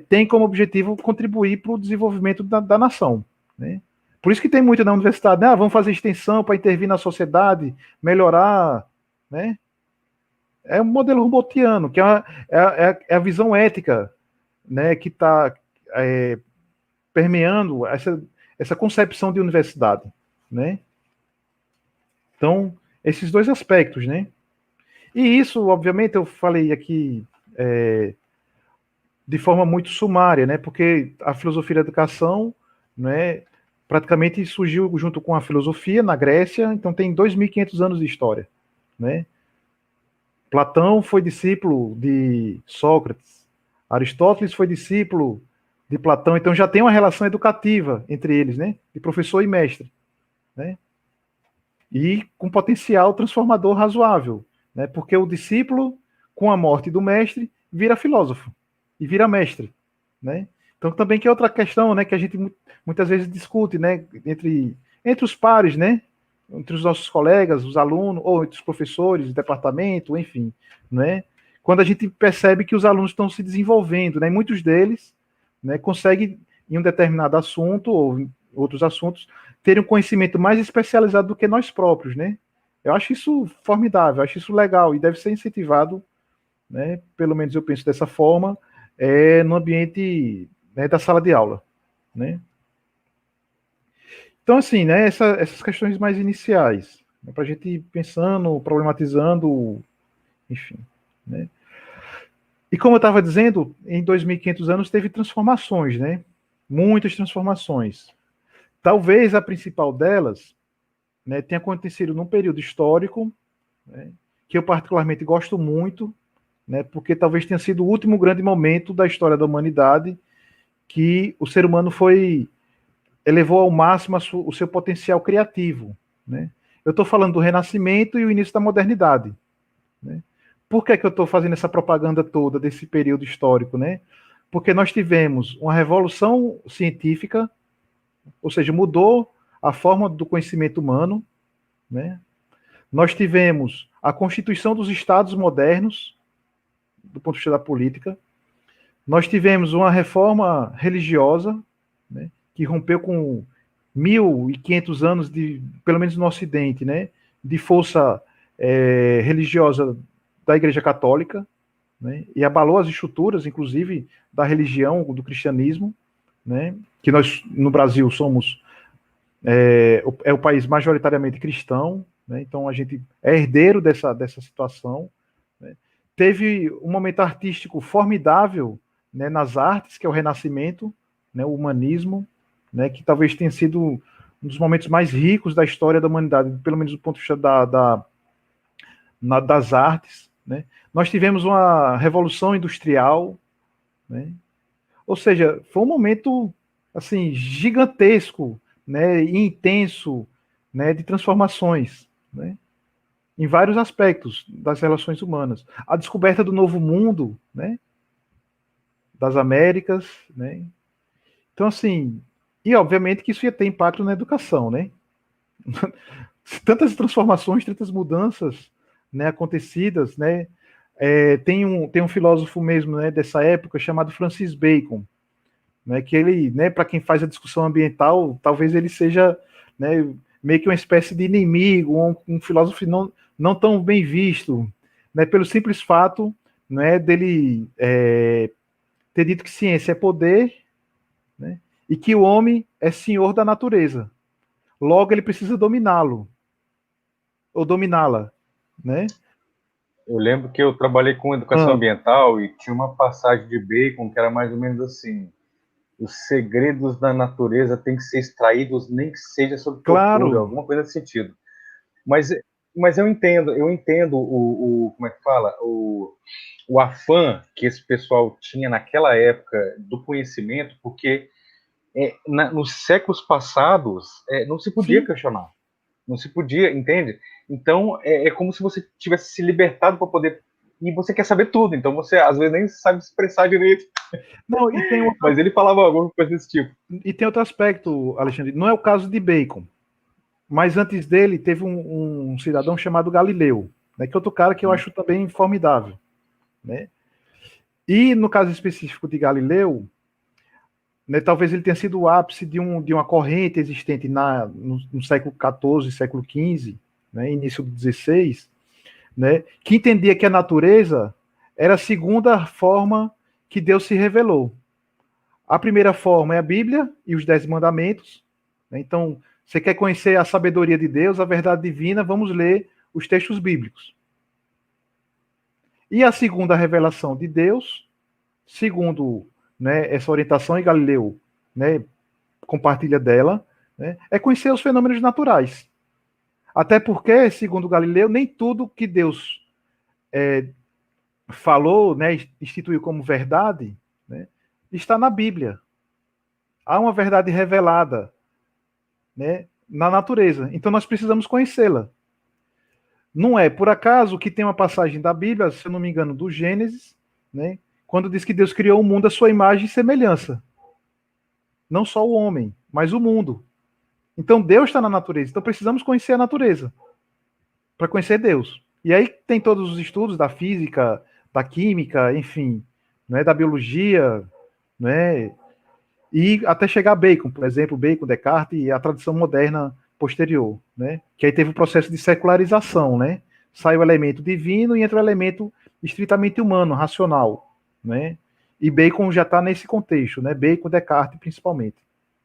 tem como objetivo contribuir para o desenvolvimento da nação, né? Por isso que tem muito na universidade, né? Vamos fazer extensão para intervir na sociedade, melhorar, né? É um modelo Humboldtiano, que é a visão ética, né, que está permeando essa concepção de universidade, né? Então, esses dois aspectos, né? E isso, obviamente, eu falei aqui de forma muito sumária, né? Porque a filosofia da educação, né, praticamente surgiu junto com a filosofia na Grécia, então tem 2.500 anos de história, né? Platão foi discípulo de Sócrates, Aristóteles foi discípulo de Platão, então já tem uma relação educativa entre eles, né? De professor e mestre, né? E com potencial transformador razoável, né? Porque o discípulo, com a morte do mestre, vira filósofo e vira mestre, né? Então também que é outra questão, né, que a gente muitas vezes discute, né, entre os pares, né, entre os nossos colegas, os alunos, ou entre os professores, o departamento, enfim, né? Quando a gente percebe que os alunos estão se desenvolvendo, né? Muitos deles, né, conseguem, em um determinado assunto, ou em outros assuntos, terem um conhecimento mais especializado do que nós próprios, né? Eu acho isso formidável, eu acho isso legal, e deve ser incentivado, né? Pelo menos eu penso dessa forma, no ambiente, né, da sala de aula, né? Então, assim, né, essas questões mais iniciais, né, para a gente ir pensando, problematizando, enfim, né? E como eu estava dizendo, em 2.500 anos teve transformações, né? Muitas transformações. Talvez a principal delas, né, tenha acontecido num período histórico, né, que eu particularmente gosto muito, né, porque talvez tenha sido o último grande momento da história da humanidade que o ser humano elevou ao máximo o seu potencial criativo, né? Eu estou falando do Renascimento e o início da modernidade, né? Por que eu estou fazendo essa propaganda toda desse período histórico, né? Porque nós tivemos uma revolução científica, ou seja, mudou a forma do conhecimento humano, né? Nós tivemos a constituição dos estados modernos, do ponto de vista da política. Nós tivemos uma reforma religiosa, né, que rompeu com 1.500 anos, pelo menos no Ocidente, né, de força religiosa da Igreja Católica, né, e abalou as estruturas, inclusive, da religião, do cristianismo, né, que nós, no Brasil, somos o país majoritariamente cristão, né, então a gente é herdeiro dessa situação, né. Teve um momento artístico formidável, né, nas artes, que é o Renascimento, né, o humanismo, né, que talvez tenha sido um dos momentos mais ricos da história da humanidade, pelo menos do ponto de vista das artes, né. Nós tivemos uma revolução industrial, né, ou seja, foi um momento assim gigantesco, né, e intenso, né, de transformações, né, em vários aspectos das relações humanas. A descoberta do novo mundo, né, das Américas, né. Então, assim, e obviamente que isso ia ter impacto na educação, né. Tantas transformações, tantas mudanças, né, acontecidas, né. Tem um filósofo mesmo, né, dessa época chamado Francis Bacon, né, que ele, né, para quem faz a discussão ambiental, talvez ele seja, né, meio que uma espécie de inimigo, um filósofo não tão bem visto, né, pelo simples fato, né, dele ter dito que ciência é poder, né, e que o homem é senhor da natureza. Logo, ele precisa dominá-lo, ou dominá-la, né? Eu lembro que eu trabalhei com educação ambiental e tinha uma passagem de Bacon que era mais ou menos assim: os segredos da natureza têm que ser extraídos, nem que seja sob tortura, alguma coisa nesse sentido. Mas eu entendo como é que fala, o afã que esse pessoal tinha naquela época do conhecimento, porque nos séculos passados não se podia questionar, não se podia, entende? Então é como se você tivesse se libertado para poder, e você quer saber tudo, então você às vezes nem sabe expressar direito. Não, e tem mas ele falava alguma coisa desse tipo. E tem outro aspecto, Alexandre, não é o caso de Bacon, mas antes dele teve um cidadão chamado Galileu, né, que é outro cara que eu acho também formidável, né? E no caso específico de Galileu, né, talvez ele tenha sido o ápice de uma corrente existente no século XIV, século XV, né, início do XVI, né, que entendia que a natureza era a segunda forma que Deus se revelou. A primeira forma é a Bíblia e os 10 mandamentos, né? Então, você quer conhecer a sabedoria de Deus, a verdade divina, vamos ler os textos bíblicos. E a segunda revelação de Deus, segundo, né, essa orientação, e Galileu, né, compartilha dela, né, é conhecer os fenômenos naturais. Até porque, segundo Galileu, nem tudo que Deus falou, né, instituiu como verdade, né, está na Bíblia. Há uma verdade revelada, né, na natureza. Então nós precisamos conhecê-la. Não é por acaso que tem uma passagem da Bíblia, se eu não me engano, do Gênesis, né, quando diz que Deus criou o mundo à sua imagem e semelhança. Não só o homem, mas o mundo. Então Deus está na natureza. Então precisamos conhecer a natureza para conhecer Deus. E aí tem todos os estudos da física, da química, enfim, né, da biologia, né, e até chegar a Bacon, por exemplo, Bacon, Descartes e a tradição moderna posterior, né, que aí teve o processo de secularização, né, sai o elemento divino e entra o elemento estritamente humano, racional, né, e Bacon já está nesse contexto, né, Bacon, Descartes principalmente.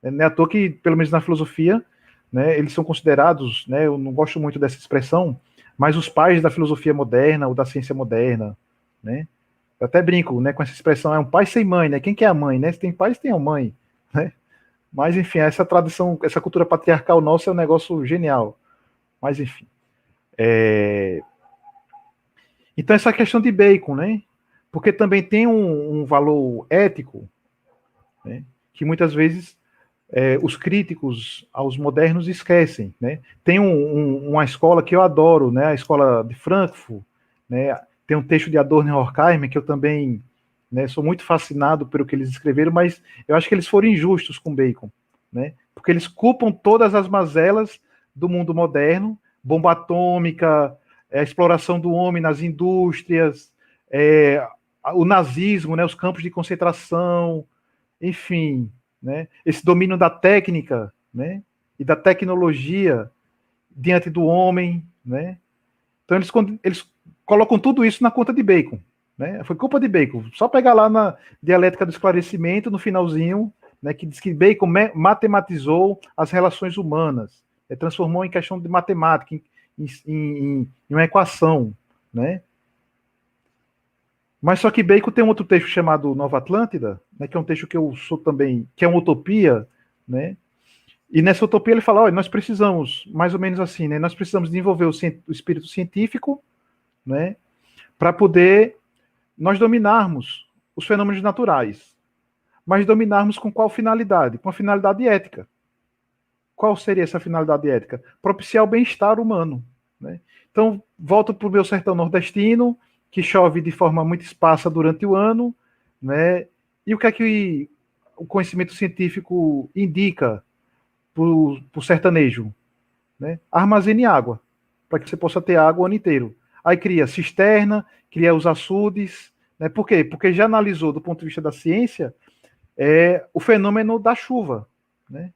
Não é à toa que, pelo menos na filosofia, né, eles são considerados, né, eu não gosto muito dessa expressão, mas os pais da filosofia moderna ou da ciência moderna, né? Eu até brinco, né, com essa expressão, é um pai sem mãe, né? Quem que é a mãe, né? Se tem pai, tem a mãe, né? Mas, enfim, essa tradição, essa cultura patriarcal nossa é um negócio genial. Mas, enfim. Então, essa questão de Bacon, né? Porque também tem um valor ético, né? Que muitas vezes os críticos aos modernos esquecem, né? Tem uma escola que eu adoro, né? A escola de Frankfurt, né? Tem um texto de Adorno e Horkheimer que eu também, né, sou muito fascinado pelo que eles escreveram, mas eu acho que eles foram injustos com Bacon, né? Porque eles culpam todas as mazelas do mundo moderno, bomba atômica, a exploração do homem nas indústrias, o nazismo, né? Os campos de concentração, enfim, né, esse domínio da técnica, né, e da tecnologia diante do homem, né. Então eles colocam tudo isso na conta de Bacon, né. Foi culpa de Bacon. Só pegar lá na Dialética do Esclarecimento, no finalzinho, né, que diz que Bacon matematizou as relações humanas, transformou em questão de matemática, em uma equação, né. Mas só que Bacon tem um outro texto chamado Nova Atlântida, né, que é um texto que eu sou também, que é uma utopia, né? E nessa utopia ele fala, olha, nós precisamos, mais ou menos assim, né? Nós precisamos desenvolver o espírito científico, né? Para poder nós dominarmos os fenômenos naturais. Mas dominarmos com qual finalidade? Com a finalidade ética. Qual seria essa finalidade ética? Propiciar o bem-estar humano, né? Então, volto para o meu sertão nordestino, que chove de forma muito esparsa durante o ano, né? E o que é que o conhecimento científico indica para o sertanejo? Né? Armazene água, para que você possa ter água o ano inteiro. Aí cria cisterna, cria os açudes, né? Por quê? Porque já analisou, do ponto de vista da ciência, o fenômeno da chuva, né?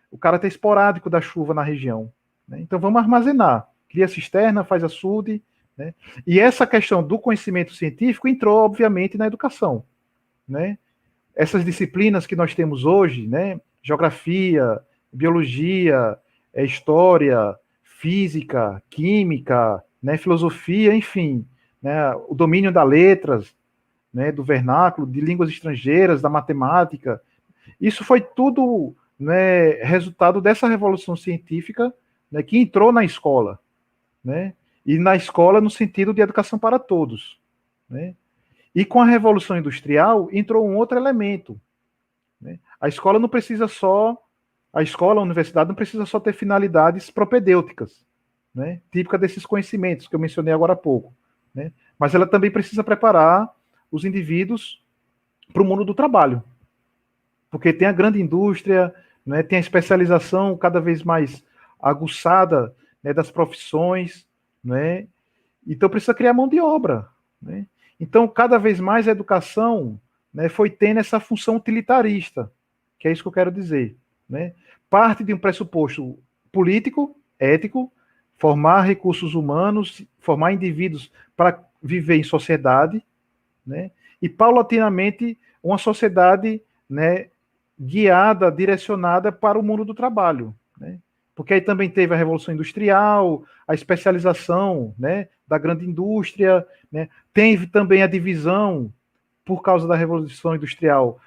O caráter esporádico da chuva na região, né? Então vamos armazenar. Cria cisterna, faz açude, né? E essa questão do conhecimento científico entrou, obviamente, na educação, né? Essas disciplinas que nós temos hoje, né? Geografia, biologia, história, física, química, né? Filosofia, enfim, né? O domínio das letras, né? Do vernáculo, de línguas estrangeiras, da matemática, isso foi tudo, né, resultado dessa revolução científica, né, que entrou na escola, né? E na escola no sentido de educação para todos, né? E com a Revolução Industrial entrou um outro elemento, né? A escola, a universidade não precisa só ter finalidades propedêuticas, né? Típica desses conhecimentos que eu mencionei agora há pouco, né? Mas ela também precisa preparar os indivíduos para o mundo do trabalho, porque tem a grande indústria, né? Tem a especialização cada vez mais aguçada, né, das profissões, né? Então precisa criar mão de obra, né? Então cada vez mais a educação, né, foi tendo essa função utilitarista, que é isso que eu quero dizer, né? Parte de um pressuposto político, ético, formar recursos humanos, formar indivíduos para viver em sociedade, né? E paulatinamente uma sociedade, né, guiada, direcionada para o mundo do trabalho, né? Porque aí também teve a Revolução Industrial, a especialização, né, da grande indústria, né? Teve também a divisão, por causa da Revolução Industrial,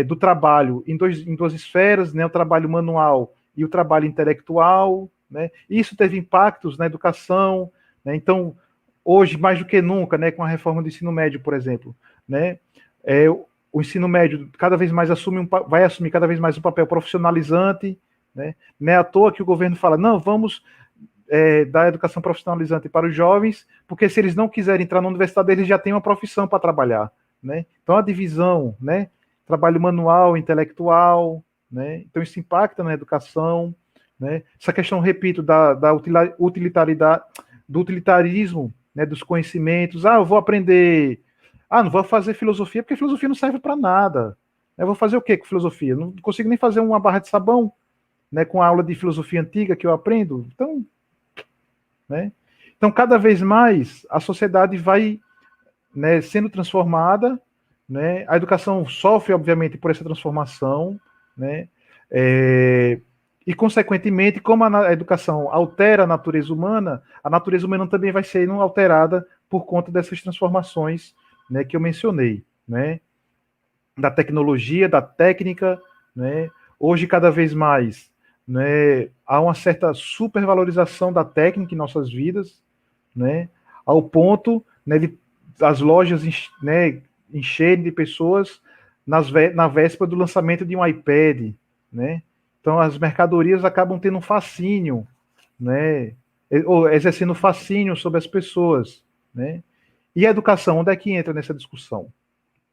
do trabalho em duas esferas, né, o trabalho manual e o trabalho intelectual, né? Isso teve impactos na educação, né? Então, hoje, mais do que nunca, né, com a reforma do ensino médio, por exemplo, né, o ensino médio cada vez mais vai assumir cada vez mais um papel profissionalizante, né? Não é à toa que o governo fala, não, vamos dar educação profissionalizante para os jovens, porque se eles não quiserem entrar na universidade, eles já têm uma profissão para trabalhar, né? Então a divisão, né? Trabalho manual, intelectual, né? Então isso impacta na educação, né? Essa questão, repito, utilitaridade, do utilitarismo, né, dos conhecimentos. Eu vou aprender... não vou fazer filosofia, porque filosofia não serve para nada. Eu vou fazer o quê com filosofia? Não consigo nem fazer uma barra de sabão, né, com a aula de filosofia antiga que eu aprendo. Então, né? Então, cada vez mais, a sociedade vai, né, sendo transformada, né? A educação sofre, obviamente, por essa transformação, né? E, consequentemente, como a educação altera a natureza humana também vai sendo alterada por conta dessas transformações, né, que eu mencionei, né? Da tecnologia, da técnica, né? Hoje, cada vez mais, né, há uma certa supervalorização da técnica em nossas vidas, né? Ao ponto, né, de as lojas, né, encherem de pessoas na véspera do lançamento de um iPad, né? Então as mercadorias acabam tendo um fascínio, né? Ou exercendo fascínio sobre as pessoas, né? E a educação, onde é que entra nessa discussão,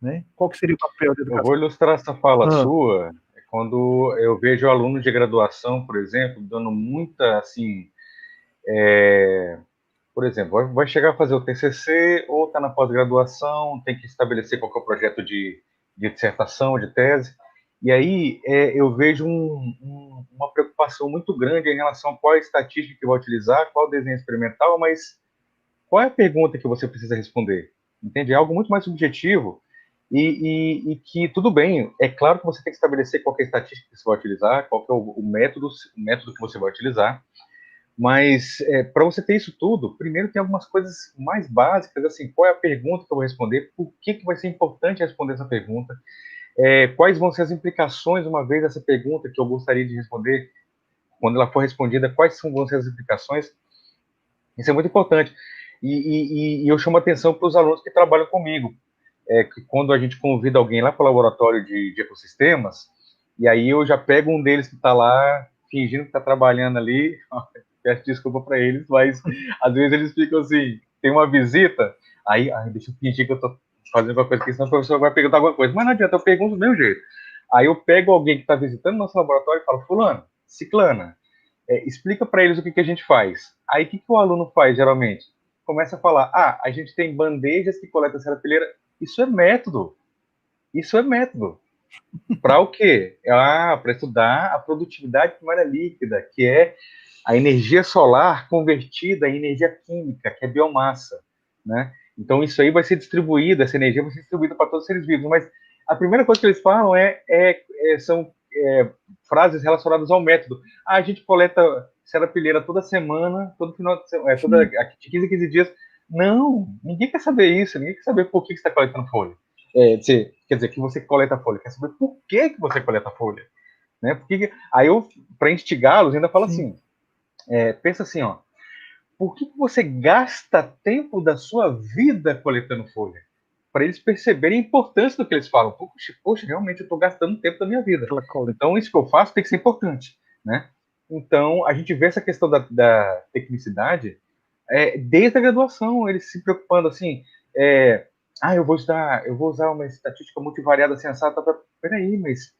né? Qual que seria o papel da educação? Eu vou ilustrar essa fala sua quando eu vejo alunos de graduação, por exemplo, dando muita, assim, por exemplo, vai chegar a fazer o TCC ou está na pós-graduação, tem que estabelecer qual que é o projeto de dissertação, de tese, e aí eu vejo uma preocupação muito grande em relação a qual é a estatística que vai utilizar, qual desenho experimental, mas qual é a pergunta que você precisa responder? Entende? É algo muito mais subjetivo e que, tudo bem, é claro que você tem que estabelecer qual é a estatística que você vai utilizar, qual que é o método que você vai utilizar, mas para você ter isso tudo, primeiro tem algumas coisas mais básicas, assim, qual é a pergunta que eu vou responder, por que vai ser importante responder essa pergunta, quais vão ser as implicações, uma vez essa pergunta que eu gostaria de responder, quando ela for respondida, quais vão ser as implicações. Isso é muito importante. E eu chamo a atenção para os alunos que trabalham comigo, que quando a gente convida alguém lá para o laboratório de ecossistemas, e aí eu já pego um deles que está lá, fingindo que está trabalhando ali, peço desculpa para eles, mas às vezes eles ficam assim, tem uma visita, aí deixa eu fingir que eu estou fazendo alguma coisa, porque senão o professor vai perguntar alguma coisa, mas não adianta, eu pergunto do meu jeito. Aí eu pego alguém que está visitando nosso laboratório e falo, fulano, ciclana, explica para eles o que a gente faz. Aí o que o aluno faz, geralmente? Começa a falar, a gente tem bandejas que coletam serapilheira. Isso é método. Isso é método. Para o quê? Para estudar a produtividade primária líquida, que é a energia solar convertida em energia química, que é biomassa, né? Então isso aí vai ser distribuído, essa energia vai ser distribuída para todos os seres vivos. Mas a primeira coisa que eles falam são frases relacionadas ao método. A gente coleta serapilheira toda semana, todo final de semana, de 15 em 15 dias. Não, ninguém quer saber isso, ninguém quer saber por que você está coletando folha. Quer dizer, que você coleta folha, quer saber por que você coleta folha. Né? Porque, aí eu, para instigá-los, ainda falo assim, pensa assim, por que você gasta tempo da sua vida coletando folha? Para eles perceberem a importância do que eles falam. Poxa, realmente eu estou gastando tempo da minha vida. Então, isso que eu faço tem que ser importante. Né? Então, a gente vê essa questão da tecnicidade desde a graduação, eles se preocupando assim, eu vou usar uma estatística multivariada sensata. Peraí, mas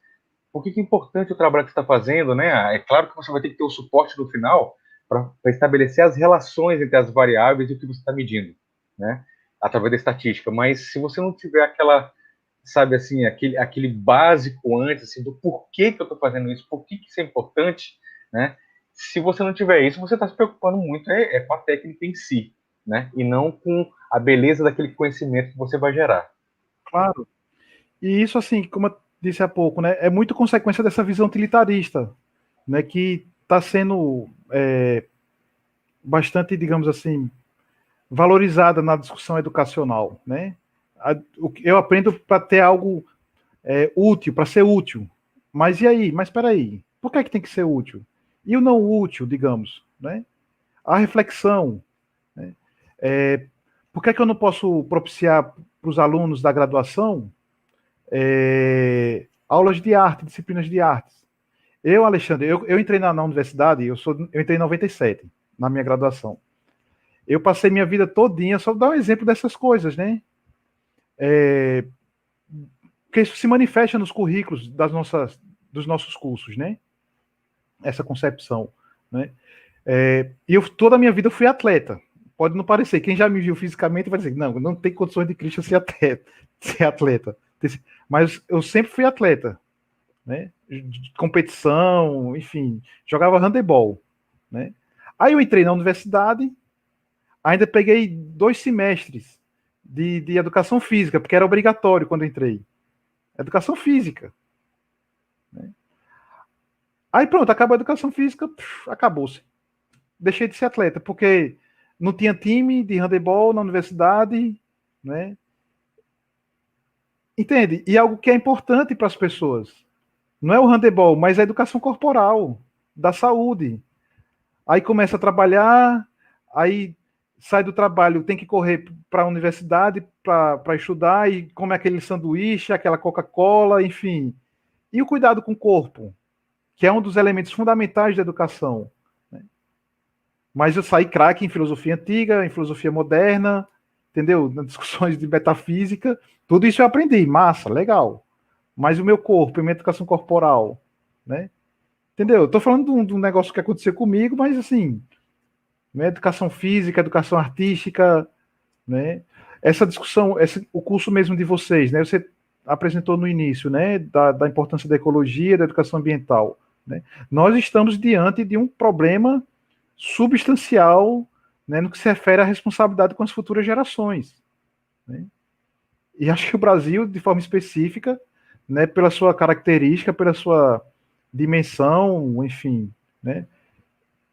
por que é importante o trabalho que você está fazendo? Né? É claro que você vai ter que ter o suporte no final para estabelecer as relações entre as variáveis e o que você está medindo, né? Através da estatística, mas se você não tiver sabe assim, aquele básico antes, assim, do porquê que eu estou fazendo isso, por que isso é importante, né? Se você não tiver isso, você está se preocupando muito com a técnica em si, né? E não com a beleza daquele conhecimento que você vai gerar. Claro. E isso, assim, como eu disse há pouco, né, é muito consequência dessa visão utilitarista, né, que está sendo bastante, digamos assim, valorizada na discussão educacional, né? Eu aprendo para ter algo útil, para ser útil. Mas e aí? Mas espera aí. Por que tem que ser útil? E o não útil, digamos, né? A reflexão, né? Por que eu não posso propiciar para os alunos da graduação aulas de arte, disciplinas de artes? Eu, Alexandre, eu entrei na universidade, eu entrei em 97, na minha graduação. Eu passei minha vida todinha, só dar um exemplo dessas coisas, né? Porque isso se manifesta nos currículos das nossas dos nossos cursos, né? Essa concepção, né? Eu toda a minha vida fui atleta. Pode não parecer. Quem já me viu fisicamente vai dizer, não tem condições de Christian ser atleta. Mas eu sempre fui atleta, né? De competição, enfim, jogava handebol, né? Aí eu entrei na universidade, ainda peguei 2 semestres de educação física, porque era obrigatório quando eu entrei. Educação física, né? Aí pronto, acabou a educação física, acabou-se. Deixei de ser atleta, porque não tinha time de handebol na universidade, né? Entende? E algo que é importante para as pessoas. Não é o handebol, mas a educação corporal, da saúde. Aí começa a trabalhar, aí sai do trabalho, tem que correr para a universidade para estudar, e come aquele sanduíche, aquela Coca-Cola, enfim. E o cuidado com o corpo, que é um dos elementos fundamentais da educação. Né? Mas eu saí craque em filosofia antiga, em filosofia moderna, entendeu? Nas discussões de metafísica, tudo isso eu aprendi, massa, legal. Mas o meu corpo, a minha educação corporal, né? Entendeu? Eu tô falando de um negócio que aconteceu comigo, mas assim, né? Educação física, educação artística, né? Essa discussão, o curso mesmo de vocês, né? Você apresentou no início, né? Da importância da ecologia, da educação ambiental, né? Nós estamos diante de um problema substancial, né, no que se refere à responsabilidade com as futuras gerações, né? E acho que o Brasil, de forma específica, né, pela sua característica, pela sua dimensão, enfim, né,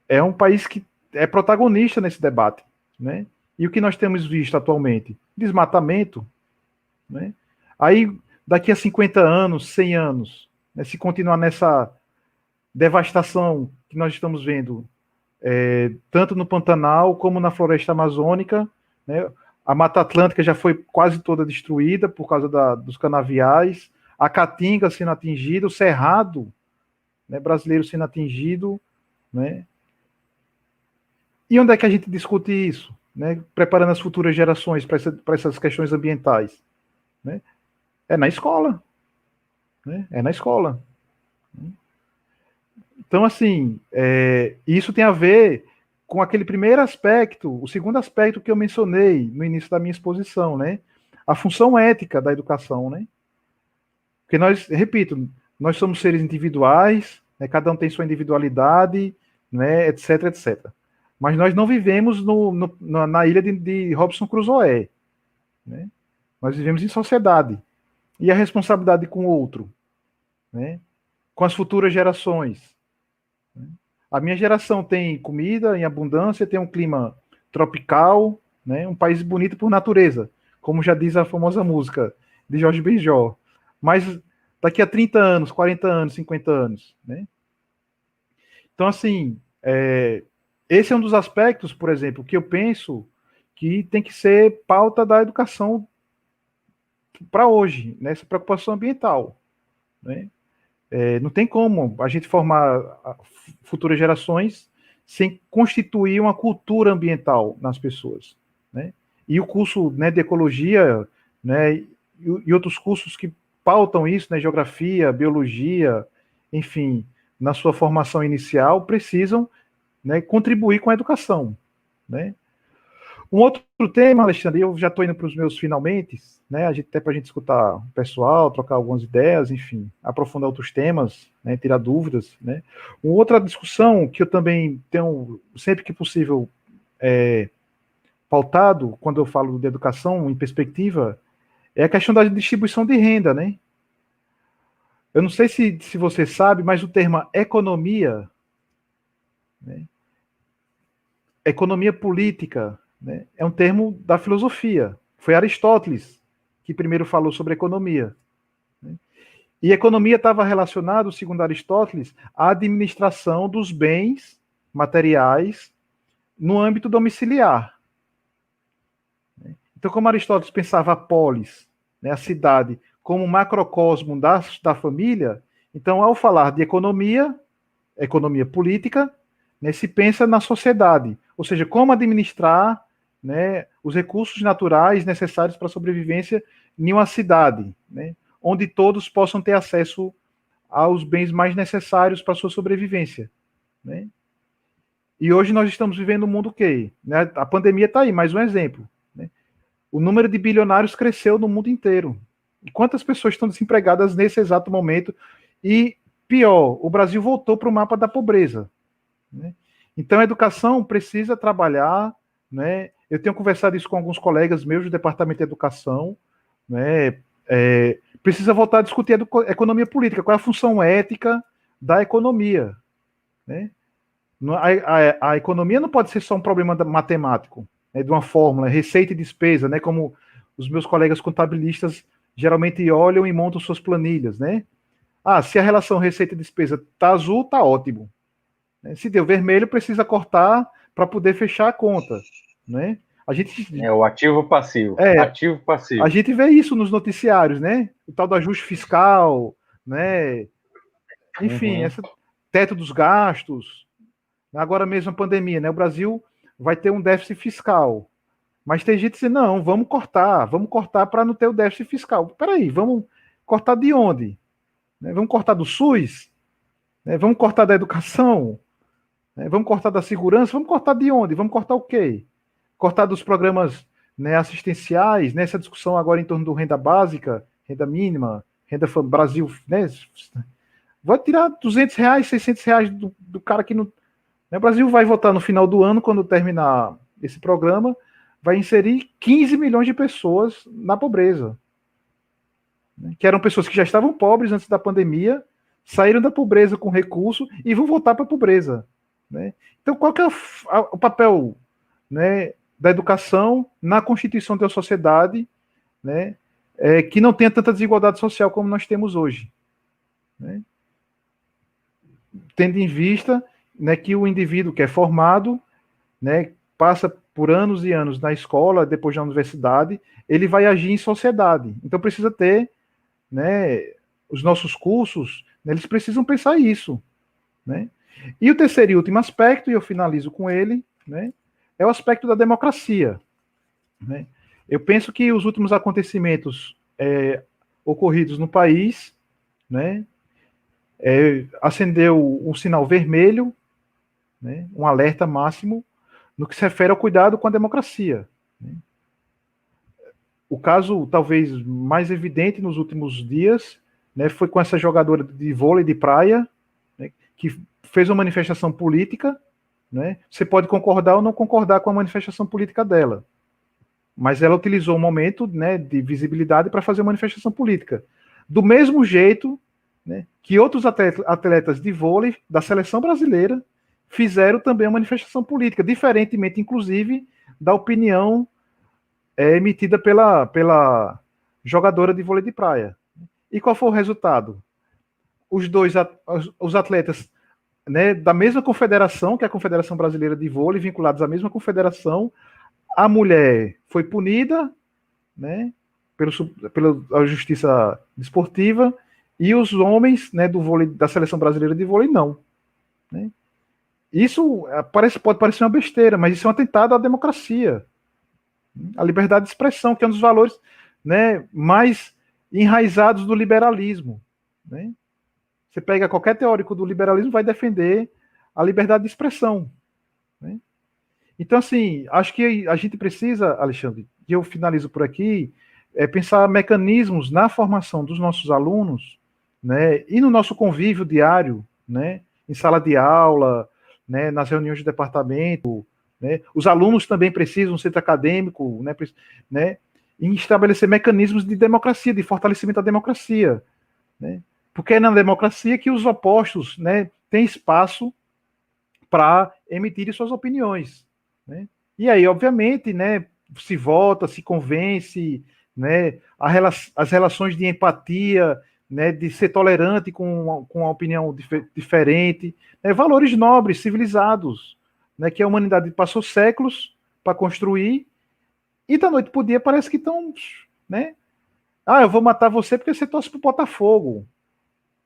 é um país que é protagonista nesse debate, né? E o que nós temos visto atualmente? Desmatamento, né? Aí, daqui a 50 anos, 100 anos, né, se continuar nessa devastação que nós estamos vendo, tanto no Pantanal como na floresta amazônica, né? A Mata Atlântica já foi quase toda destruída por causa dos canaviais, a Caatinga sendo atingida, o Cerrado, né, brasileiro sendo atingido, né? E onde é que a gente discute isso, né? Preparando as futuras gerações para essas questões ambientais, né? É na escola, né? É na escola. Então, assim, isso tem a ver com aquele primeiro aspecto, o segundo aspecto que eu mencionei no início da minha exposição, né? A função ética da educação, né? Porque nós, repito, nós somos seres individuais, né? Cada um tem sua individualidade, né? Etc, etc. Mas nós não vivemos na ilha de Robinson Crusoe, né? Nós vivemos em sociedade. E a responsabilidade com o outro, né? Com as futuras gerações. A minha geração tem comida em abundância, tem um clima tropical, né? Um país bonito por natureza, como já diz a famosa música de Jorge Benjor. Mas daqui a 30 anos, 40 anos, 50 anos, né? Então, assim, esse é um dos aspectos, por exemplo, que eu penso que tem que ser pauta da educação para hoje, né? Essa preocupação ambiental, né? Não tem como a gente formar futuras gerações sem constituir uma cultura ambiental nas pessoas, né? E o curso, né, de ecologia, né, e outros cursos que pautam isso, né, geografia, biologia, enfim, na sua formação inicial, precisam, né, contribuir com a educação, né? Um outro tema, Alexandre, eu já estou indo para os meus finalmente, né? Até para a gente escutar o pessoal, trocar algumas ideias, enfim, aprofundar outros temas, né? Tirar dúvidas, né? Uma outra discussão que eu também tenho, sempre que possível, pautado, quando eu falo de educação em perspectiva, é a questão da distribuição de renda, né? Eu não sei se você sabe, mas o termo economia, né? Economia política, né, é um termo da filosofia. Foi Aristóteles que primeiro falou sobre economia, né? E economia estava relacionado, segundo Aristóteles, à administração dos bens materiais no âmbito domiciliar. Então, como Aristóteles pensava a polis, né, a cidade, como um macrocosmo da família, então, ao falar de economia política, né, se pensa na sociedade, ou seja, como administrar, né, os recursos naturais necessários para a sobrevivência em uma cidade, né, onde todos possam ter acesso aos bens mais necessários para a sua sobrevivência, né? E hoje nós estamos vivendo um mundo que, né, a pandemia está aí, mais um exemplo, né? O número de bilionários cresceu no mundo inteiro. E quantas pessoas estão desempregadas nesse exato momento? E pior, o Brasil voltou para o mapa da pobreza, né? Então a educação precisa trabalhar, né? Eu tenho conversado isso com alguns colegas meus do Departamento de Educação, né? Precisa voltar a discutir economia política, qual é a função ética da economia, né? A economia não pode ser só um problema matemático, né, de uma fórmula, receita e despesa, né, como os meus colegas contabilistas geralmente olham e montam suas planilhas, né? Se a relação receita e despesa está azul, está ótimo. Se deu vermelho, precisa cortar para poder fechar a conta, né? A gente o ativo passivo. Ativo passivo. A gente vê isso nos noticiários, né? O tal do ajuste fiscal, né? Enfim, esse teto dos gastos. Agora mesmo a pandemia, né? O Brasil vai ter um déficit fiscal. Mas tem gente dizendo, não, vamos cortar para não ter o déficit fiscal. Peraí, vamos cortar de onde? Vamos cortar do SUS? Vamos cortar da educação? Vamos cortar da segurança? Vamos cortar de onde? Vamos cortar o quê? Cortar dos programas, né, assistenciais, nessa discussão agora em torno do renda básica, renda mínima, renda Brasil, né? Vai tirar R$200, R$600 do cara que não... O Brasil vai votar no final do ano, quando terminar esse programa, vai inserir 15 milhões de pessoas na pobreza. Que eram pessoas que já estavam pobres antes da pandemia, saíram da pobreza com recurso e vão voltar para a pobreza, né? Então, qual que é o papel, né, da educação na constituição de uma sociedade, né, que não tenha tanta desigualdade social como nós temos hoje, né? Tendo em vista, né, que o indivíduo que é formado, né, passa por anos e anos na escola, depois na universidade, ele vai agir em sociedade. Então precisa ter, né, os nossos cursos, né, eles precisam pensar isso, né? E o terceiro e último aspecto, e eu finalizo com ele, né, é o aspecto da democracia, né? Eu penso que os últimos acontecimentos ocorridos no país, né, acendeu um sinal vermelho, né, um alerta máximo no que se refere ao cuidado com a democracia, né? O caso talvez mais evidente nos últimos dias, né, foi com essa jogadora de vôlei de praia, né, que fez uma manifestação política, né? Você pode concordar ou não concordar com a manifestação política dela, mas ela utilizou o momento, né, de visibilidade para fazer uma manifestação política. Do mesmo jeito, né, que outros atletas de vôlei da seleção brasileira fizeram também uma manifestação política, diferentemente, inclusive, da opinião emitida pela jogadora de vôlei de praia. E qual foi o resultado? Os atletas, né, da mesma confederação, que é a Confederação Brasileira de Vôlei, vinculados à mesma confederação, a mulher foi punida, né, pela Justiça Desportiva, e os homens, né, do vôlei, da Seleção Brasileira de Vôlei, não, né? Isso pode parecer uma besteira, mas isso é um atentado à democracia, à liberdade de expressão, que é um dos valores, né, mais enraizados do liberalismo, né? Você pega qualquer teórico do liberalismo, vai defender a liberdade de expressão, né? Então, assim, acho que a gente precisa, Alexandre, e eu finalizo por aqui, pensar mecanismos na formação dos nossos alunos, né, e no nosso convívio diário, né, em sala de aula, né, nas reuniões de departamento, né, os alunos também precisam, no centro acadêmico, né, em estabelecer mecanismos de democracia, de fortalecimento da democracia, né, porque é na democracia que os opostos, né, têm espaço para emitirem suas opiniões, né? E aí, obviamente, né, se vota, se convence, né, as relações de empatia, né, de ser tolerante com a opinião diferente, né, valores nobres, civilizados, né, que a humanidade passou séculos para construir, e da noite para o dia parece que estão, né, eu vou matar você porque você torce para o Botafogo,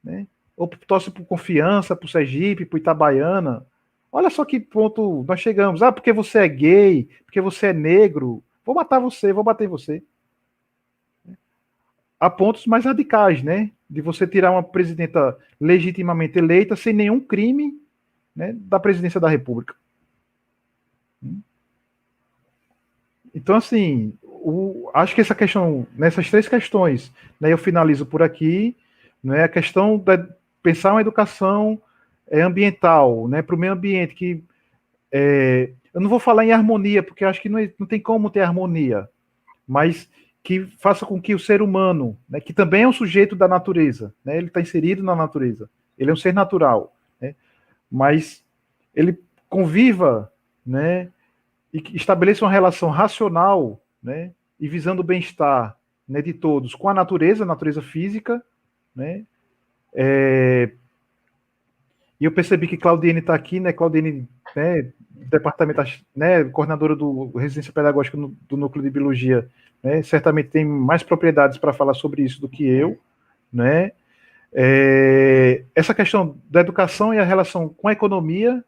né, ou torce por Confiança, para o Sergipe, para o Itabaiana. Olha só que ponto nós chegamos. Porque você é gay, porque você é negro, vou matar você, vou bater em você. Há pontos mais radicais, né? de você tirar uma presidenta legitimamente eleita sem nenhum crime, né, da presidência da República. Então, assim, acho que essa questão, nessas 3 questões, né, eu finalizo por aqui, né, a questão da pensar uma educação ambiental, né, para o meio ambiente, que eu não vou falar em harmonia, porque acho que não tem como ter harmonia, mas que faça com que o ser humano, né, que também é um sujeito da natureza, né, ele está inserido na natureza, ele é um ser natural, né, mas ele conviva, né, e que estabeleça uma relação racional, né, e visando o bem-estar, né, de todos com a natureza física, né. E eu percebi que Claudiene está aqui, né, Claudiene, né, departamento, né, coordenadora do Residência Pedagógica do Núcleo de Biologia, né, certamente tem mais propriedades para falar sobre isso do que eu, né. Essa questão da educação e a relação com a economia,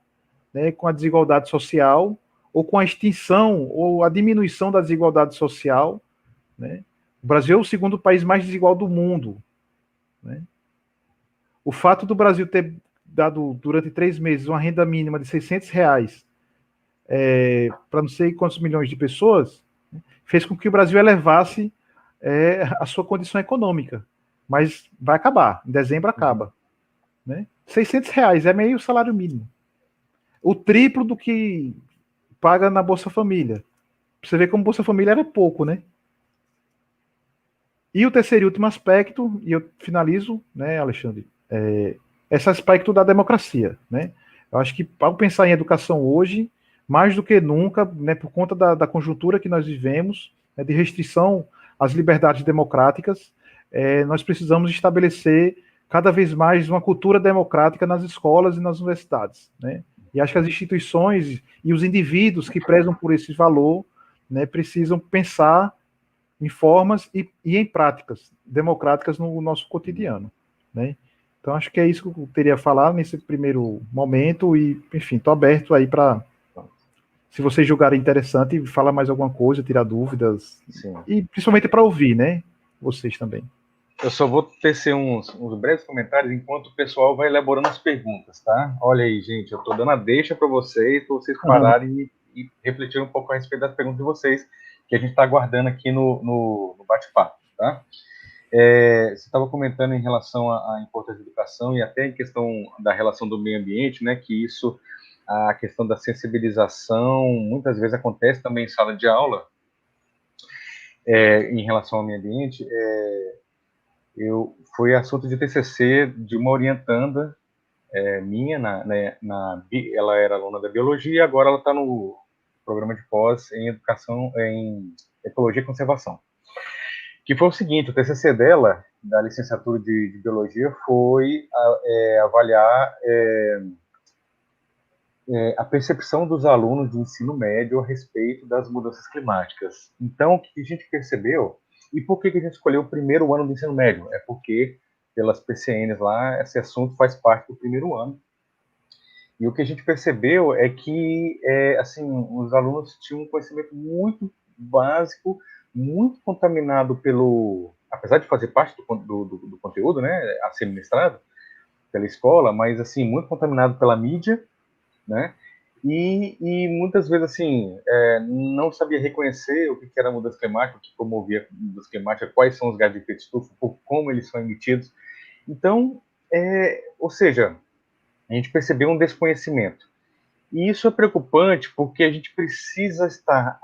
né, com a desigualdade social, ou com a extinção ou a diminuição da desigualdade social, né. O Brasil é o segundo país mais desigual do mundo, né. O fato do Brasil ter dado durante 3 meses uma renda mínima de R$600 para não sei quantos milhões de pessoas, fez com que o Brasil elevasse a sua condição econômica. Mas vai acabar, em dezembro acaba. Né? R$600 é meio salário mínimo. O triplo do que paga na Bolsa Família. Você vê como Bolsa Família era pouco, né? E o terceiro e último aspecto, e eu finalizo, né, Alexandre, esse aspecto da democracia, né? Eu acho que, ao pensar em educação hoje, mais do que nunca, né, por conta da conjuntura que nós vivemos, né, de restrição às liberdades democráticas, nós precisamos estabelecer cada vez mais uma cultura democrática nas escolas e nas universidades, né? E acho que as instituições e os indivíduos que prezam por esse valor, né, precisam pensar em formas e em práticas democráticas no nosso cotidiano, né? Então, acho que é isso que eu teria a falar nesse primeiro momento e, enfim, estou aberto aí para, se vocês julgarem interessante, falar mais alguma coisa, tirar dúvidas. Sim. E principalmente para ouvir, né? Vocês também. Eu só vou tecer uns breves comentários enquanto o pessoal vai elaborando as perguntas, tá? Olha aí, gente, eu estou dando a deixa para vocês pararem e refletirem um pouco a respeito das perguntas de vocês, que a gente está aguardando aqui no bate-papo, tá? Você estava comentando em relação à importância da educação e até em questão da relação do meio ambiente, né, que isso, a questão da sensibilização, muitas vezes acontece também em sala de aula, em relação ao meio ambiente. Foi assunto de TCC de uma orientanda minha, ela era aluna da biologia e agora ela está no programa de pós em educação, em ecologia e conservação. Que foi o seguinte, o TCC dela, da licenciatura de biologia, foi avaliar a percepção dos alunos de ensino médio a respeito das mudanças climáticas. Então, o que a gente percebeu, e por que a gente escolheu o primeiro ano do ensino médio? É porque, pelas PCNs lá, esse assunto faz parte do primeiro ano. E o que a gente percebeu é que, assim, os alunos tinham um conhecimento muito básico, muito contaminado apesar de fazer parte do conteúdo, né, a ser ministrado pela escola, mas, assim, muito contaminado pela mídia, né, e muitas vezes, assim, não sabia reconhecer o que era mudança climática, o que promovia a mudança climática, quais são os gases de efeito estufa, como eles são emitidos. Então, ou seja, a gente percebeu um desconhecimento. E isso é preocupante porque a gente precisa estar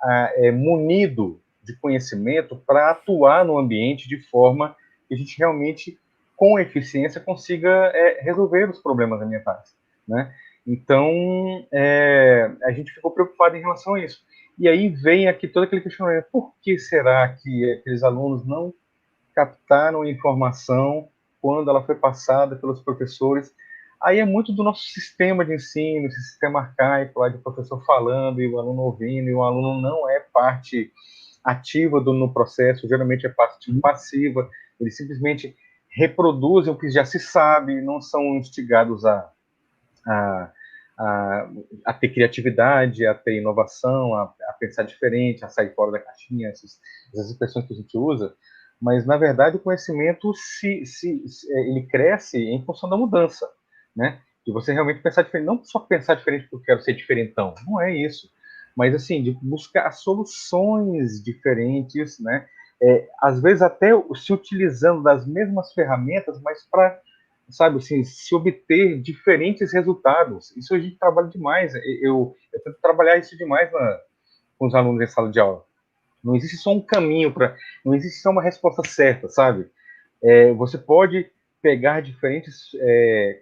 munido de conhecimento para atuar no ambiente de forma que a gente realmente, com eficiência, consiga resolver os problemas ambientais, né? Então, a gente ficou preocupado em relação a isso. E aí vem aqui todo aquele questionamento: por que será que aqueles alunos não captaram a informação quando ela foi passada pelos professores? Aí é muito do nosso sistema de ensino, esse sistema arcaico lá de professor falando e o aluno ouvindo, e o aluno não é parte ativa no processo, geralmente é parte passiva, eles simplesmente reproduzem o que já se sabe, não são instigados a ter criatividade, a ter inovação, a pensar diferente, a sair fora da caixinha, essas expressões que a gente usa, mas, na verdade, o conhecimento ele cresce em função da mudança, né? De você realmente pensar diferente, não só pensar diferente porque eu quero ser diferentão, não é isso, mas, assim, de buscar soluções diferentes, né? Às vezes até se utilizando das mesmas ferramentas, mas para, sabe, assim, se obter diferentes resultados. Isso a gente trabalha demais, eu tento trabalhar isso demais com os alunos em sala de aula. Não existe só um caminho não existe só uma resposta certa, sabe? Você pode pegar diferentes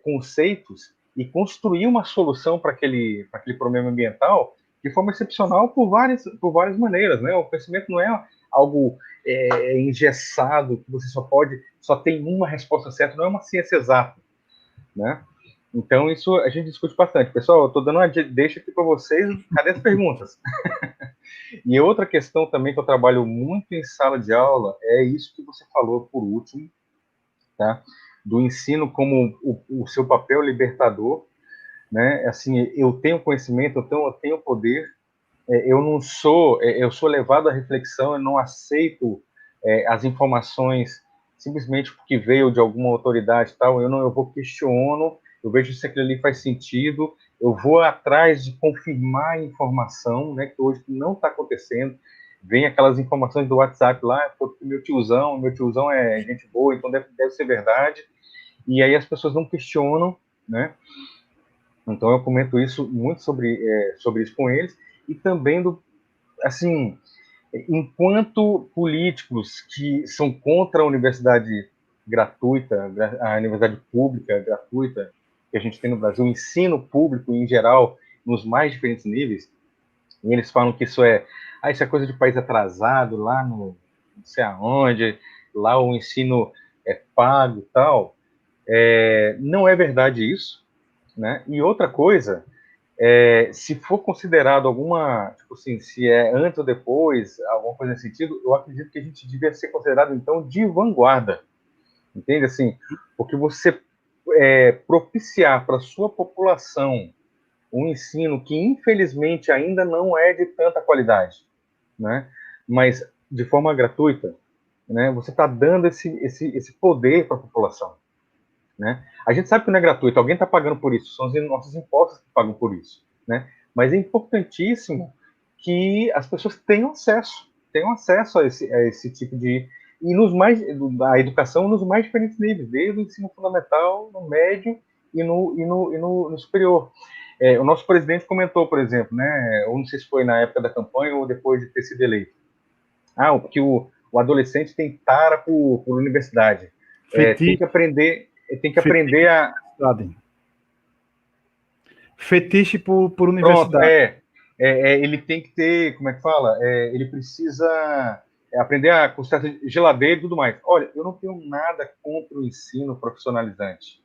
conceitos e construir uma solução para aquele problema ambiental de forma excepcional por várias maneiras, né? O conhecimento não é algo engessado que você só tem uma resposta certa, não é uma ciência exata, né? Então isso a gente discute bastante. Pessoal, eu estou dando uma deixa aqui para vocês. Cadê as perguntas? E outra questão também que eu trabalho muito em sala de aula é isso que você falou por último, tá? Do ensino como o seu papel libertador, né? Assim, eu tenho conhecimento, então eu tenho poder. Eu sou levado à reflexão, eu não aceito as informações simplesmente porque veio de alguma autoridade e tal. Eu vou questiono, eu vejo se aquilo ali faz sentido, eu vou atrás de confirmar a informação, né, que hoje não está acontecendo. Vem aquelas informações do WhatsApp lá, meu tiozão é gente boa, então deve ser verdade. E aí as pessoas não questionam, né? Então eu comento isso muito sobre isso com eles, e também assim, enquanto políticos que são contra a universidade gratuita, a universidade pública gratuita que a gente tem no Brasil, o ensino público em geral, nos mais diferentes níveis, e eles falam que isso isso é coisa de país atrasado, lá no não sei aonde, lá o ensino é pago e tal. Não é verdade isso, né? E outra coisa, se for considerado alguma, tipo assim, se é antes ou depois, alguma coisa nesse sentido, eu acredito que a gente devia ser considerado, então, de vanguarda, entende? Assim, porque você propiciar para a sua população um ensino que, infelizmente, ainda não é de tanta qualidade, né? Mas de forma gratuita, né? Você está dando esse poder para a população, né? A gente sabe que não é gratuito, alguém está pagando por isso, são os nossos impostos que pagam por isso, né? Mas é importantíssimo que as pessoas tenham acesso a esse tipo de... E a educação nos mais diferentes níveis, desde o ensino fundamental, no médio e no superior. O nosso presidente comentou, por exemplo, né, eu não sei se foi na época da campanha ou depois de ter sido eleito, porque o adolescente tem tara por universidade. Tem que aprender a... Fetiche por universidade. Pronto, ele tem que ter, como é que fala? Ele precisa aprender a consertar geladeira e tudo mais. Olha, eu não tenho nada contra o ensino profissionalizante.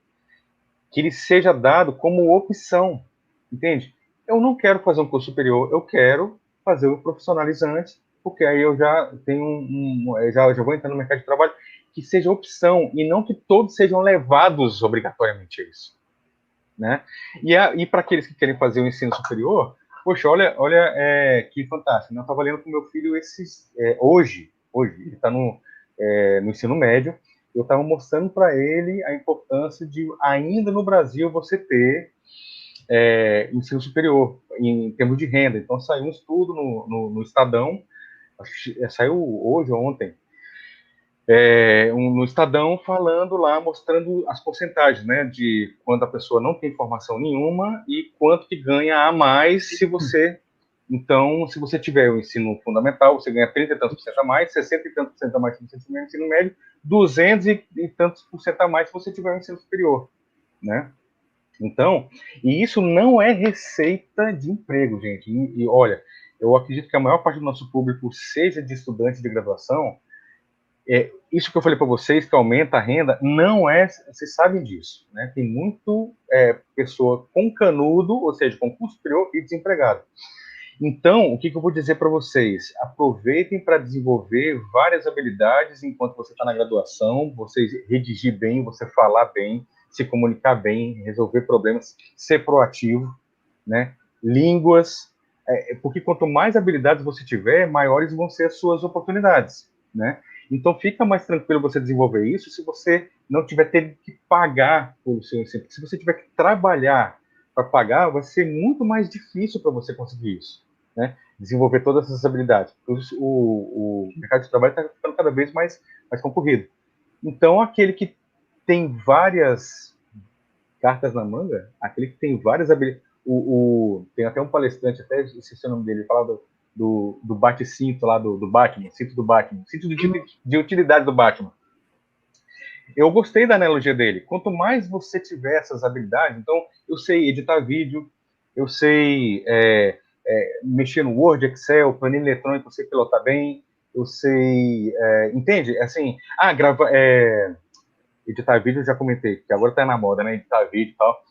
Que ele seja dado como opção, entende? Eu não quero fazer um curso superior, eu quero fazer o profissionalizante, porque aí eu já tenho já vou entrar no mercado de trabalho, que seja opção, e não que todos sejam levados obrigatoriamente a isso, né? E para aqueles que querem fazer o ensino superior, poxa, olha que fantástico, né? Eu estava lendo com meu filho hoje ele está no ensino médio, eu estava mostrando para ele a importância de, ainda no Brasil, você ter ensino superior, em termos de renda. Então, saiu um estudo no Estadão, acho que saiu hoje ou ontem, no Estadão, falando lá, mostrando as porcentagens, né, de quando a pessoa não tem formação nenhuma e quanto que ganha a mais se você... Então, se você tiver o ensino fundamental, você ganha 30 e tantos por cento a mais, 60 e tantos por cento a mais se você tiver o ensino médio, 200 e tantos por cento a mais se você tiver o ensino superior, né? Então, e isso não é receita de emprego, gente. E olha, eu acredito que a maior parte do nosso público seja de estudantes de graduação. Isso que eu falei para vocês, que aumenta a renda, não é... Vocês sabem disso, né? Tem muito pessoa com canudo, ou seja, com curso superior e desempregado. Então, o que eu vou dizer para vocês? Aproveitem para desenvolver várias habilidades enquanto você está na graduação, você redigir bem, você falar bem, se comunicar bem, resolver problemas, ser proativo, né? Línguas, porque quanto mais habilidades você tiver, maiores vão ser as suas oportunidades, né? Então fica mais tranquilo você desenvolver isso se você não tiver tendo que pagar pelo seu ensino. Se você tiver que trabalhar para pagar, vai ser muito mais difícil para você conseguir isso, né? Desenvolver todas essas habilidades. O mercado de trabalho está ficando cada vez mais concorrido. Então, aquele que tem várias cartas na manga, aquele que tem várias habilidades. Tem até um palestrante, até esqueci o nome dele, fala do bate-cinto lá do Batman, cinto do Batman, cinto de utilidade do Batman. Eu gostei da analogia dele. Quanto mais você tiver essas habilidades, então eu sei editar vídeo, eu sei mexer no Word, Excel, planilha eletrônica, eu sei pilotar bem, eu sei, entende? Assim, editar vídeo eu já comentei, que agora tá na moda, né? Editar vídeo e tal.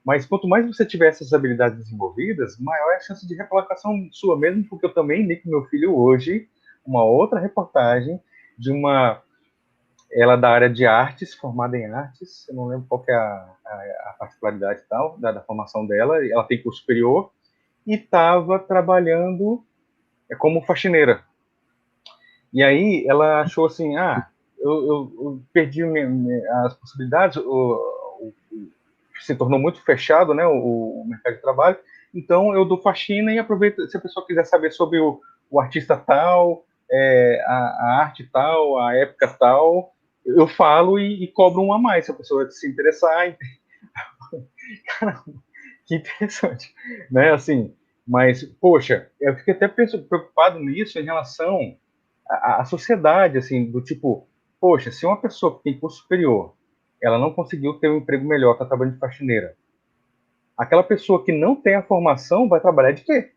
Mas quanto mais você tiver essas habilidades desenvolvidas, maior é a chance de recolocação sua mesmo, porque eu também li com meu filho hoje uma outra reportagem de ela da área de artes, formada em artes, eu não lembro qual que é a particularidade e tal, da formação dela, ela tem curso superior, e estava trabalhando como faxineira. E aí ela achou assim, eu perdi as possibilidades, se tornou muito fechado, né, o mercado de trabalho, então eu dou faxina e aproveito, se a pessoa quiser saber sobre o artista tal, a arte tal, a época tal, eu falo e cobro um a mais, se a pessoa se interessar. Caramba, que interessante, né, assim, mas, poxa, eu fiquei até preocupado nisso em relação à sociedade, assim, do tipo, poxa, se uma pessoa que tem curso superior, ela não conseguiu ter um emprego melhor, está trabalhando de faxineira, aquela pessoa que não tem a formação vai trabalhar de quê?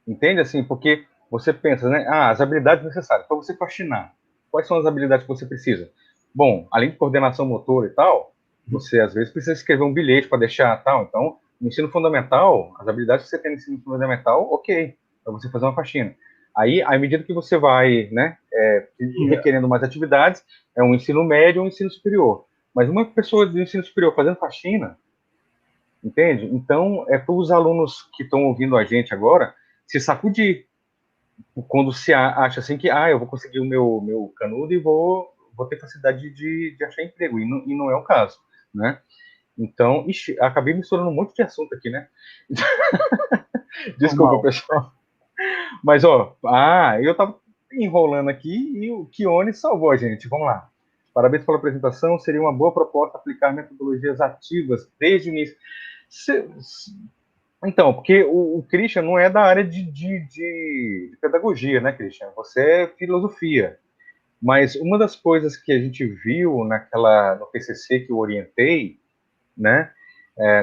Entende? Assim, porque você pensa, né? As habilidades necessárias para você faxinar. Quais são as habilidades que você precisa? Bom, além de coordenação motora e tal, você às vezes precisa escrever um bilhete para deixar tal. Então, no ensino fundamental, as habilidades que você tem no ensino fundamental, ok, para você fazer uma faxina. Aí, à medida que você vai, né, requerendo mais atividades, é um ensino médio ou um ensino superior. Mas uma pessoa de ensino superior fazendo faxina, entende? Então, é para os alunos que estão ouvindo a gente agora se sacudir. Quando se acha assim que, eu vou conseguir o meu canudo e vou ter facilidade de achar emprego, e não é o caso, né? Então, acabei misturando um monte de assunto aqui, né? Desculpa, pessoal. Mas, eu tava enrolando aqui e o Kione salvou a gente. Vamos lá. Parabéns pela apresentação. Seria uma boa proposta aplicar metodologias ativas desde o início. Então, porque o Christian não é da área de pedagogia, né, Christian? Você é filosofia. Mas uma das coisas que a gente viu no TCC que eu orientei, né,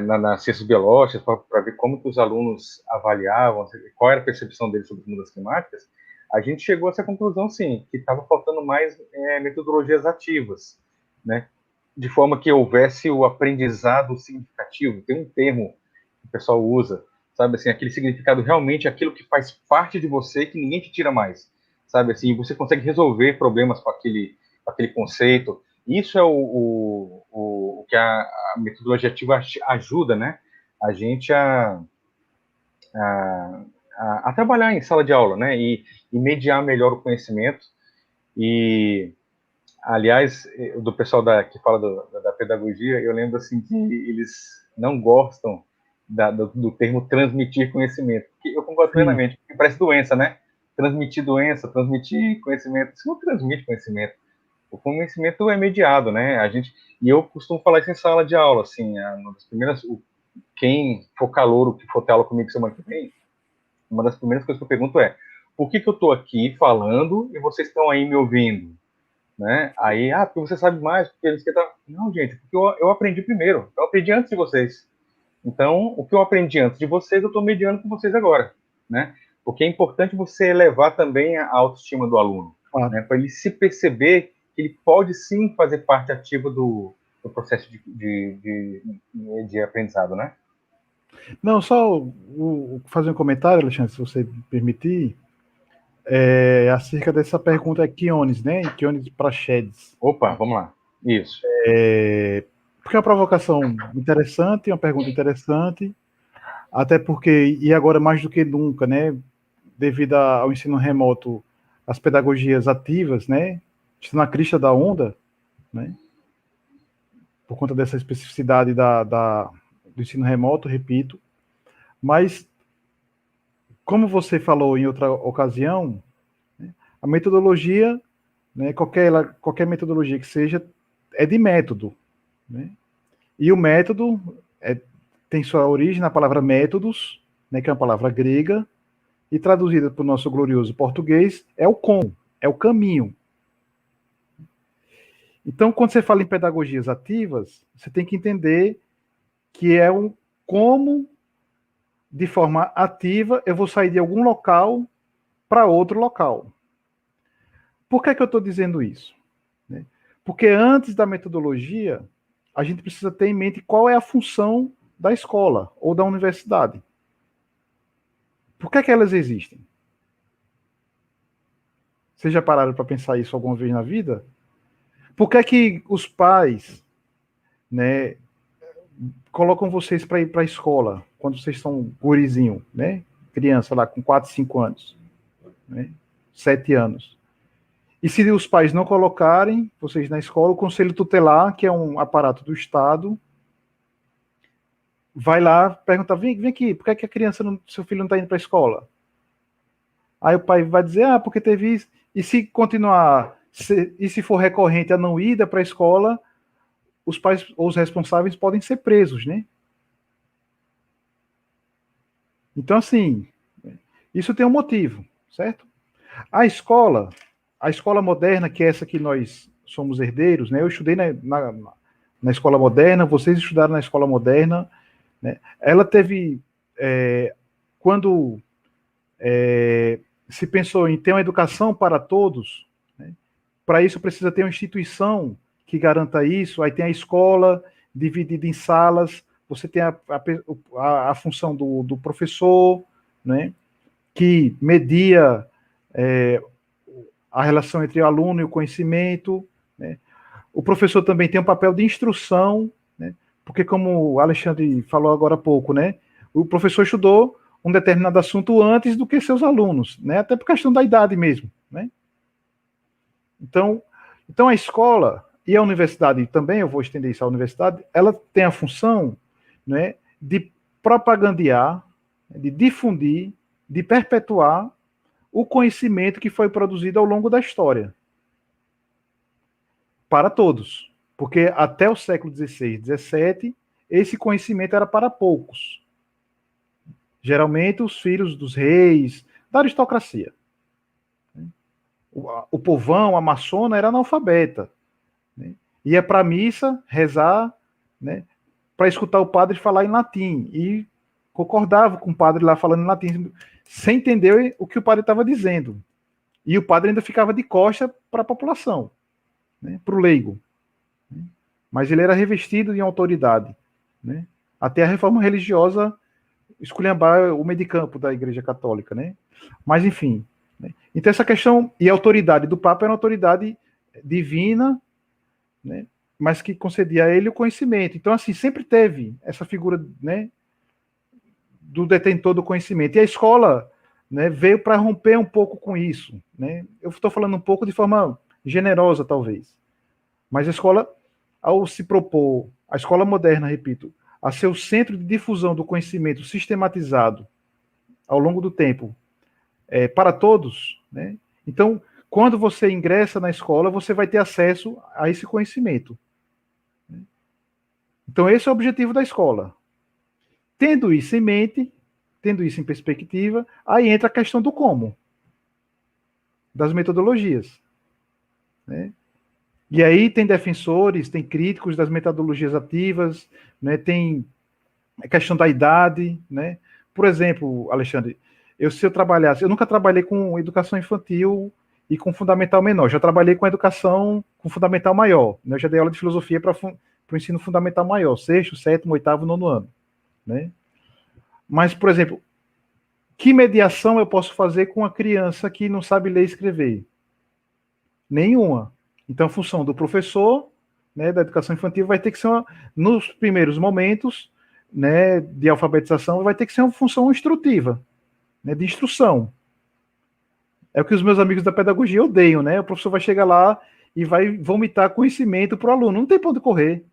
nas ciências biológicas, para ver como que os alunos avaliavam, qual era a percepção deles sobre as mudanças climáticas, a gente chegou a essa conclusão, sim, que estava faltando mais metodologias ativas, né, de forma que houvesse o aprendizado significativo. Tem um termo que o pessoal usa, sabe, assim, aquele significado realmente aquilo que faz parte de você, que ninguém te tira mais, sabe, assim, você consegue resolver problemas com aquele conceito. Isso é o que a metodologia ativa ajuda, né, a gente a trabalhar em sala de aula, né, e mediar melhor o conhecimento. E, aliás, do pessoal que fala da pedagogia, eu lembro assim que eles não gostam do termo transmitir conhecimento, que eu concordo plenamente, porque parece doença, né? Transmitir doença, transmitir conhecimento, isso não transmite conhecimento. O conhecimento é mediado, né? E eu costumo falar isso em sala de aula, assim, uma das primeiras, quem for calouro, que for ter aula comigo semana que vem, uma das primeiras coisas que eu pergunto é: por que eu estou aqui falando e vocês estão aí me ouvindo? Né? Aí, porque você sabe mais, porque eles querem. Não, gente, porque eu aprendi primeiro, eu aprendi antes de vocês. Então, o que eu aprendi antes de vocês, eu estou mediando com vocês agora, né? Porque é importante você elevar também a autoestima do aluno, né? Para ele se perceber que ele pode sim fazer parte ativa do processo de aprendizado, né? Não, só fazer um comentário, Alexandre, se você me permitir, acerca dessa pergunta Quiones, né? Quiones Praxedes. Opa, vamos lá. Isso. Porque é uma provocação interessante, uma pergunta interessante, até porque, e agora mais do que nunca, né? Devido ao ensino remoto, as pedagogias ativas, né, está na crista da onda, né, por conta dessa especificidade do ensino remoto, repito, mas, como você falou em outra ocasião, né, a metodologia, né, qualquer metodologia que seja, é de método, né, e o método tem sua origem na palavra métodos, né, que é uma palavra grega, e traduzida para o nosso glorioso português, é o como, é o caminho. Então, quando você fala em pedagogias ativas, você tem que entender que é um como, de forma ativa, eu vou sair de algum local para outro local. Por que eu estou dizendo isso? Porque antes da metodologia, a gente precisa ter em mente qual é a função da escola ou da universidade. Por que elas existem? Vocês já pararam para pensar isso alguma vez na vida? Por que os pais, né, colocam vocês para ir para a escola quando vocês são gurizinho, né? Criança lá com 4, 5 anos, né? 7 anos. E se os pais não colocarem vocês na escola, o Conselho Tutelar, que é um aparato do Estado, vai lá perguntar, vem aqui, por que a criança, seu filho não está indo para a escola? Aí o pai vai dizer, porque teve isso. E se continuar, e se for recorrente a não ida para a escola, os pais ou os responsáveis podem ser presos, né? Então, assim, isso tem um motivo, certo? A escola moderna, que é essa que nós somos herdeiros, né? Eu estudei na escola moderna, vocês estudaram na escola moderna, né? Ela teve, quando se pensou em ter uma educação para todos, né? Para isso precisa ter uma instituição que garanta isso, aí tem a escola dividida em salas, você tem a função do professor, né? Que media a relação entre o aluno e o conhecimento, né? O professor também tem um papel de instrução, né? Porque, como o Alexandre falou agora há pouco, né? O professor estudou um determinado assunto antes do que seus alunos, né? Até por questão da idade mesmo, né? Então a escola e a universidade também, eu vou estender isso à universidade, ela tem a função, né, de propagandear, de difundir, de perpetuar o conhecimento que foi produzido ao longo da história. Para todos. Porque até o século XVI, XVII, esse conhecimento era para poucos. Geralmente os filhos dos reis, da aristocracia. O povão, a maçona, era analfabeta. Ia para a missa, rezar, né, para escutar o padre falar em latim. E concordava com o padre lá falando em latim, sem entender o que o padre estava dizendo. E o padre ainda ficava de costa para a população, né, para o leigo. Mas ele era revestido de autoridade, né, até a reforma religiosa esculhambar o meio de campo da Igreja Católica, né? Mas, enfim. Né? Então, essa questão e a autoridade do Papa era uma autoridade divina, né? Mas que concedia a ele o conhecimento. Então, assim, sempre teve essa figura, né, do detentor do conhecimento. E a escola, né, veio para romper um pouco com isso. Né? Eu estou falando um pouco de forma generosa, talvez. Mas a escola, ao se propor, a escola moderna, repito, a ser o centro de difusão do conhecimento sistematizado ao longo do tempo, para todos, né? Então, quando você ingressa na escola, você vai ter acesso a esse conhecimento. Então, esse é o objetivo da escola. Tendo isso em mente, tendo isso em perspectiva, aí entra a questão do como, das metodologias, né? E aí tem defensores, tem críticos das metodologias ativas, né? Tem a questão da idade, né? Por exemplo, Alexandre, se eu trabalhasse, eu nunca trabalhei com educação infantil e com fundamental menor, já trabalhei com educação com fundamental maior, né? Eu já dei aula de filosofia para o ensino fundamental maior, 6º, 7º, 8º, 9º ano, né? Mas, por exemplo, que mediação eu posso fazer com uma criança que não sabe ler e escrever? Nenhuma. Então, a função do professor, né, da educação infantil vai ter que ser, nos primeiros momentos, né, de alfabetização, vai ter que ser uma função instrutiva, né, de instrução. É o que os meus amigos da pedagogia odeiam, né? O professor vai chegar lá e vai vomitar conhecimento para o aluno. Não tem para onde correr.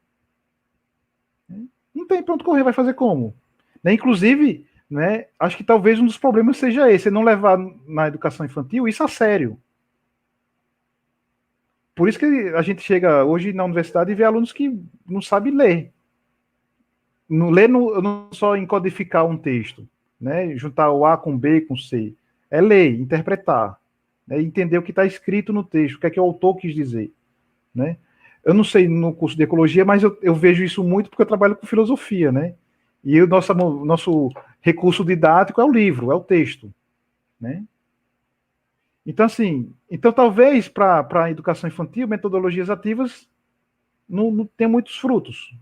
Não tem para onde correr, vai fazer como? Né? Inclusive, né, acho que talvez um dos problemas seja esse, não levar na educação infantil isso a sério. Por isso que a gente chega hoje na universidade e vê alunos que não sabem ler. Não ler não só em codificar um texto, né? Juntar o A com B com C. É ler, interpretar, né? Entender o que está escrito no texto, o que é que o autor quis dizer, né? Eu não sei no curso de ecologia, mas eu vejo isso muito porque eu trabalho com filosofia, né? E o nosso recurso didático é o livro, é o texto, né? Então, assim, talvez para a educação infantil, metodologias ativas não tem muitos frutos,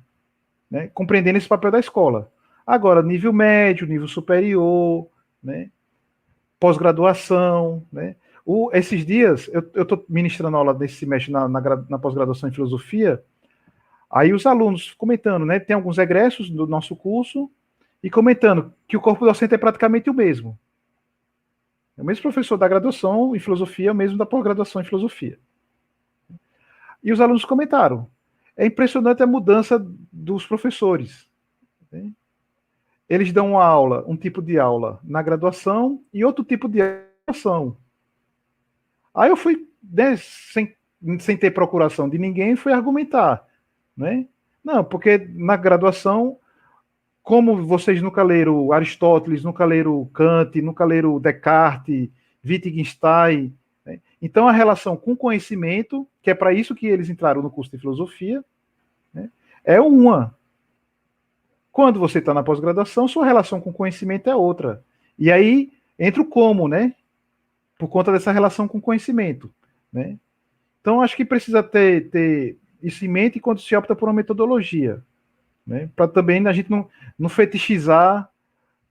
né? Compreendendo esse papel da escola. Agora, nível médio, nível superior, né? Pós-graduação, né? Esses dias, eu estou ministrando aula nesse semestre na pós-graduação em filosofia, aí os alunos comentando, né? Tem alguns egressos do nosso curso e comentando que o corpo docente é praticamente o mesmo. É o mesmo professor da graduação em filosofia, é o mesmo da pós-graduação em filosofia. E os alunos comentaram. É impressionante a mudança dos professores. Né? Eles dão uma aula, um tipo de aula na graduação e outro tipo de graduação. Aí eu fui, né, sem ter procuração de ninguém, fui argumentar. Né? Não, porque na graduação, como vocês nunca leram Aristóteles, nunca leram Kant, nunca leram Descartes, Wittgenstein, né? Então a relação com conhecimento, que é para isso que eles entraram no curso de filosofia, né, é uma. Quando você está na pós-graduação, sua relação com conhecimento é outra. E aí entra o como, né? Por conta dessa relação com conhecimento, né? Então acho que precisa ter isso em mente quando se opta por uma metodologia, né? Para também a gente não fetichizar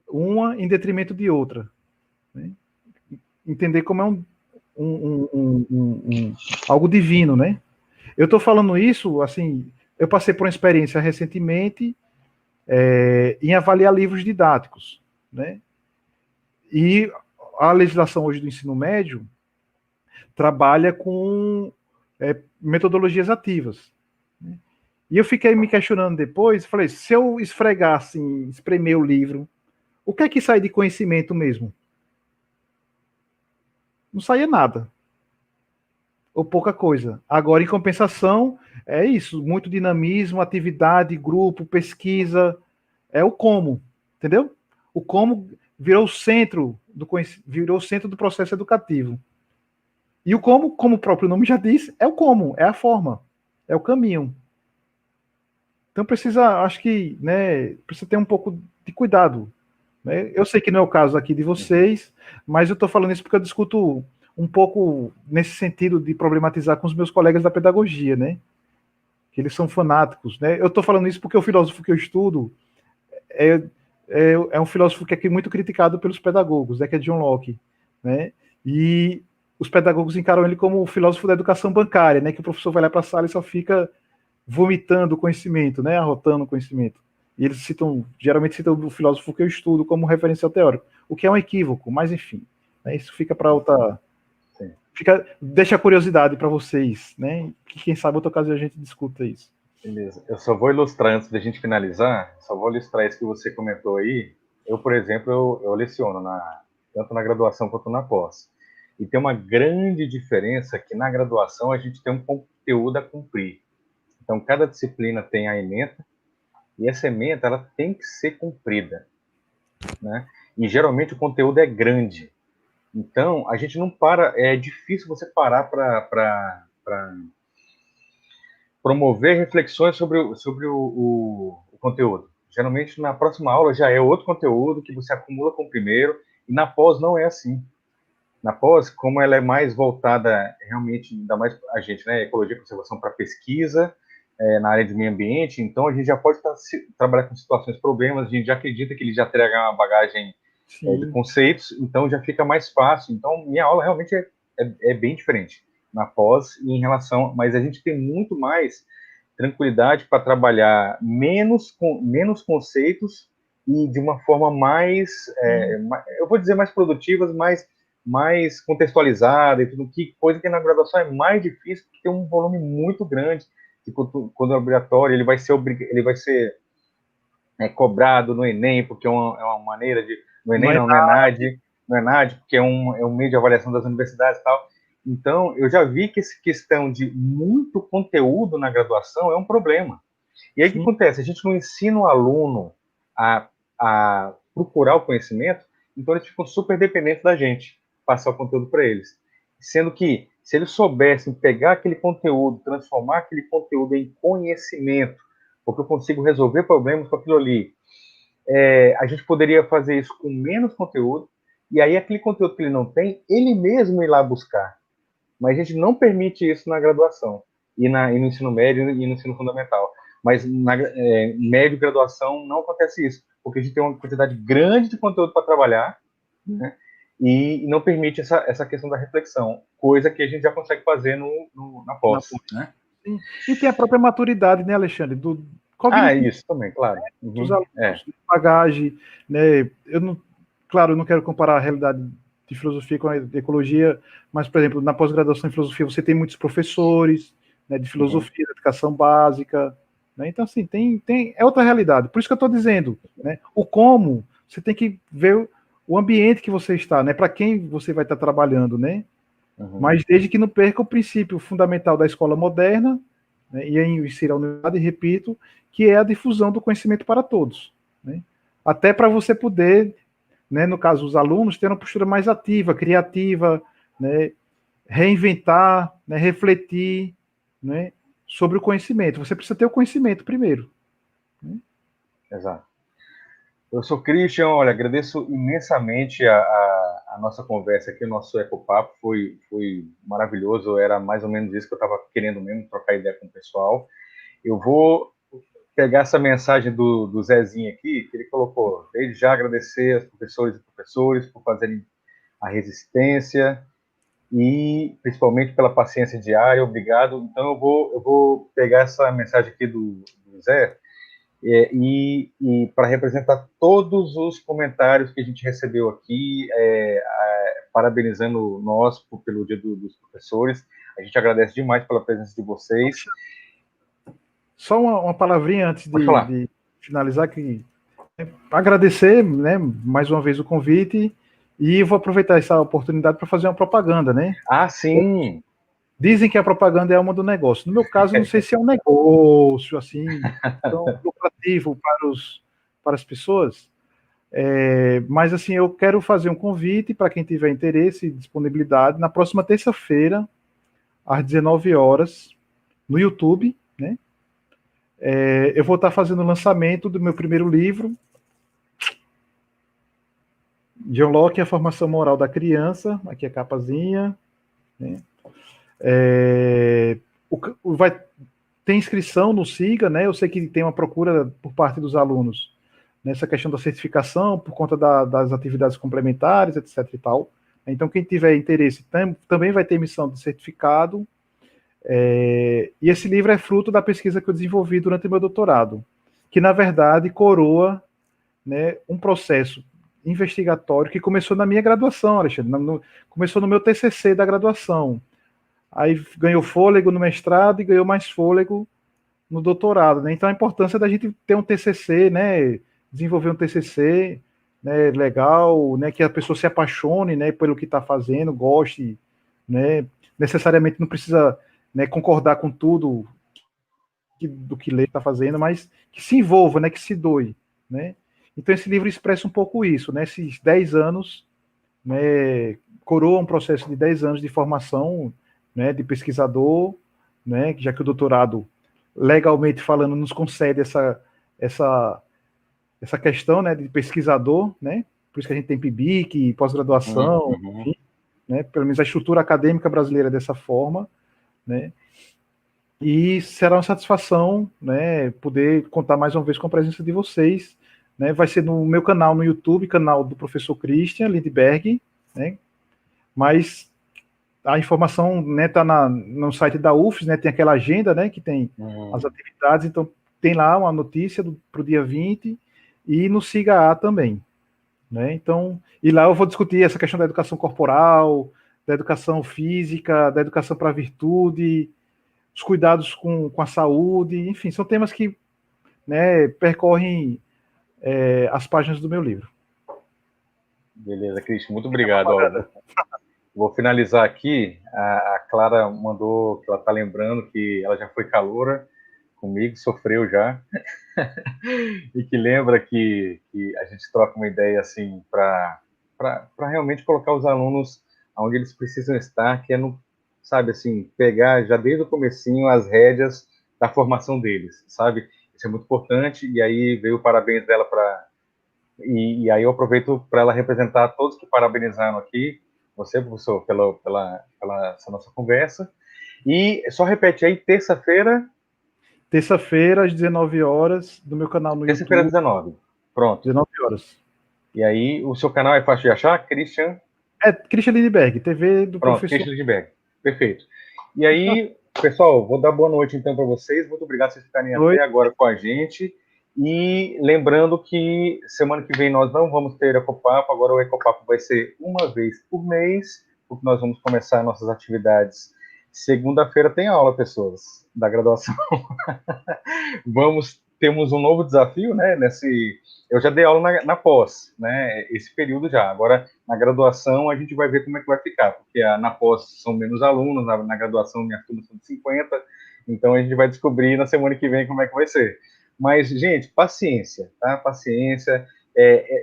uma em detrimento de outra, né? Entender como é algo divino, né? Eu estou falando isso, assim, eu passei por uma experiência recentemente em avaliar livros didáticos, né? E a legislação hoje do ensino médio trabalha com metodologias ativas. Né? E eu fiquei me questionando depois, falei, se eu esfregar assim, espremer o livro, o que é que sai de conhecimento mesmo? Não saía nada. Ou pouca coisa. Agora, em compensação, é isso, muito dinamismo, atividade, grupo, pesquisa, é o como, entendeu? O como virou o centro do processo educativo. E o como o próprio nome já diz, é o como, é a forma, é o caminho. Então precisa, acho que, né, precisa ter um pouco de cuidado. Né? Eu sei que não é o caso aqui de vocês, mas eu estou falando isso porque eu discuto um pouco nesse sentido de problematizar com os meus colegas da pedagogia, né? Que eles são fanáticos, né? Eu estou falando isso porque o filósofo que eu estudo é um filósofo que é muito criticado pelos pedagogos, que é John Locke, né? E os pedagogos encaram ele como o filósofo da educação bancária, né? Que o professor vai lá para a sala e só fica vomitando conhecimento, né? Arrotando conhecimento. E eles geralmente citam o filósofo que eu estudo como referencial teórico, o que é um equívoco, mas enfim, né? Isso fica para outra. Deixa a curiosidade para vocês, né? Que quem sabe outra ocasião a gente discuta isso. Beleza. Eu só vou ilustrar antes da gente finalizar, só vou ilustrar isso que você comentou aí. Eu, por exemplo, eu leciono tanto na graduação quanto na pós. E tem uma grande diferença que na graduação a gente tem um conteúdo a cumprir. Então, cada disciplina tem a ementa, e essa ementa ela tem que ser cumprida. Né? E geralmente o conteúdo é grande. Então, a gente não para, é difícil você parar para promover reflexões sobre o conteúdo. Geralmente, na próxima aula já é outro conteúdo que você acumula com o primeiro, e na pós não é assim. Na pós, como ela é mais voltada, realmente, ainda mais a gente, né, ecologia e conservação para pesquisa, na área de meio ambiente, então a gente já pode trabalhar com situações, problemas, a gente já acredita que ele já traga uma bagagem de conceitos, então já fica mais fácil. Então, minha aula realmente é bem diferente na pós em relação, mas a gente tem muito mais tranquilidade para trabalhar menos conceitos e de uma forma mais, eu vou dizer mais produtivas, mais mais contextualizada e tudo, coisa que na graduação é mais difícil, porque tem um volume muito grande, que quando é obrigatório, ele vai ser cobrado no Enem, porque é uma maneira de... No Enem não é NAD, porque é um meio de avaliação das universidades e tal. Então, eu já vi que essa questão de muito conteúdo na graduação é um problema. E aí o que acontece? A gente não ensina o aluno a procurar o conhecimento, então eles ficam super dependentes da gente passar o conteúdo para eles. Sendo que, se eles soubessem pegar aquele conteúdo, transformar aquele conteúdo em conhecimento, porque eu consigo resolver problemas com aquilo ali, a gente poderia fazer isso com menos conteúdo, e aí aquele conteúdo que ele não tem, ele mesmo ir lá buscar. Mas a gente não permite isso na graduação, e no ensino médio e no ensino fundamental. Mas na médio e graduação não acontece isso, porque a gente tem uma quantidade grande de conteúdo para trabalhar, né? E não permite essa questão da reflexão, coisa que a gente já consegue fazer na pós. Né? E tem a própria maturidade, né, Alexandre? Do isso também, claro. Dos alunos, bagagem, né? Claro, eu não quero comparar a realidade de filosofia com a ecologia, mas, por exemplo, na pós-graduação em filosofia você tem muitos professores, né, de filosofia, de educação básica, né? Então, assim, é outra realidade. Por isso que eu estou dizendo, né? O como, você tem que ver o ambiente que você está, né? Para quem você vai estar trabalhando, né? Mas desde que não perca o princípio fundamental da escola moderna, né? E aí insira a universidade, repito, que é a difusão do conhecimento para todos, né? Até para você poder, né, no caso os alunos, ter uma postura mais ativa, criativa, né? Reinventar, né? Refletir, né? Sobre o conhecimento. Você precisa ter o conhecimento primeiro. Né? Exato. Eu sou Christian, olha, agradeço imensamente a nossa conversa aqui, o nosso ecopapo foi maravilhoso, era mais ou menos isso que eu estava querendo mesmo, trocar ideia com o pessoal. Eu vou pegar essa mensagem do Zezinho aqui, que ele colocou, desde já agradecer aos professores e professores por fazerem a resistência e principalmente pela paciência diária, obrigado. Então eu vou pegar essa mensagem aqui do Zé, e para representar todos os comentários que a gente recebeu aqui, parabenizando nós pelo Dia dos Professores. A gente agradece demais pela presença de vocês. Só uma palavrinha antes de finalizar, agradecer, né, mais uma vez o convite, e vou aproveitar essa oportunidade para fazer uma propaganda, né? Ah, sim! Dizem que a propaganda é a alma do negócio. No meu caso, não sei se é um negócio assim tão lucrativo para as pessoas, mas assim, eu quero fazer um convite para quem tiver interesse e disponibilidade, na próxima terça-feira, às 19 horas, no YouTube, né? Eu vou estar fazendo o lançamento do meu primeiro livro, John Locke e a Formação Moral da Criança, aqui a capazinha, né? Tem inscrição no SIGA, né? Eu sei que tem uma procura por parte dos alunos nessa questão da certificação, por conta das atividades complementares, etc. e tal. Então, quem tiver interesse também vai ter emissão de certificado. E esse livro é fruto da pesquisa que eu desenvolvi durante o meu doutorado, que, na verdade, coroa, né, um processo investigatório que começou na minha graduação, Alexandre. Começou no meu TCC da graduação. Aí ganhou fôlego no mestrado e ganhou mais fôlego no doutorado, né? Então a importância da gente ter um TCC, né? Desenvolver um TCC, né? Legal, né? Que a pessoa se apaixone, né? Pelo que está fazendo, goste, né? Necessariamente não precisa, né, concordar com tudo do que lê está fazendo, mas que se envolva, né? Que se doe, né? Então esse livro expressa um pouco isso, né? Esses 10 anos, né? Coroa um processo de 10 anos de formação, né, de pesquisador, né, já que o doutorado, legalmente falando, nos concede essa questão, né, de pesquisador, né, por isso que a gente tem PIBIC, pós-graduação, enfim, né, pelo menos a estrutura acadêmica brasileira dessa forma, né, e será uma satisfação, né, poder contar mais uma vez com a presença de vocês, né, vai ser no meu canal no YouTube, canal do professor Christian Lindbergh, né, mas a informação, né, tá no site da UFES, né, tem aquela agenda, né, que tem as atividades, então tem lá uma notícia para o dia 20, e no SIGA-A também. né? Então, e lá eu vou discutir essa questão da educação corporal, da educação física, da educação para a virtude, os cuidados com a saúde, enfim, são temas que, né, percorrem as páginas do meu livro. Beleza, Cristian, muito obrigado. Ó, vou finalizar aqui. A Clara mandou que ela está lembrando que ela já foi caloura comigo, sofreu já, e que lembra que a gente troca uma ideia assim para realmente colocar os alunos onde eles precisam estar, que é no, sabe assim, pegar já desde o comecinho as rédeas da formação deles, sabe? Isso é muito importante, e aí veio o parabéns dela para... E aí eu aproveito para ela representar todos que parabenizaram aqui, você, professor, pela essa nossa conversa. E só repete aí, terça-feira... Terça-feira, às 19 horas, do meu canal no YouTube. Terça-feira, 19. Pronto. 19 horas. E aí, o seu canal é fácil de achar? Christian? Christian Lindbergh, TV do Pronto, professor. Christian Lindbergh. Perfeito. E aí, pessoal, vou dar boa noite então para vocês. Muito obrigado por vocês ficarem até agora com a gente. E lembrando que semana que vem nós não vamos ter Ecopapo, agora o Ecopapo vai ser uma vez por mês, porque nós vamos começar nossas atividades. Segunda-feira tem aula, pessoas, da graduação. Temos um novo desafio, né? Eu já dei aula na pós, né? Esse período já. Agora, na graduação, a gente vai ver como é que vai ficar, porque na pós são menos alunos, na graduação minha turma são de 50, então a gente vai descobrir na semana que vem como é que vai ser. Mas, gente, paciência, tá? Paciência.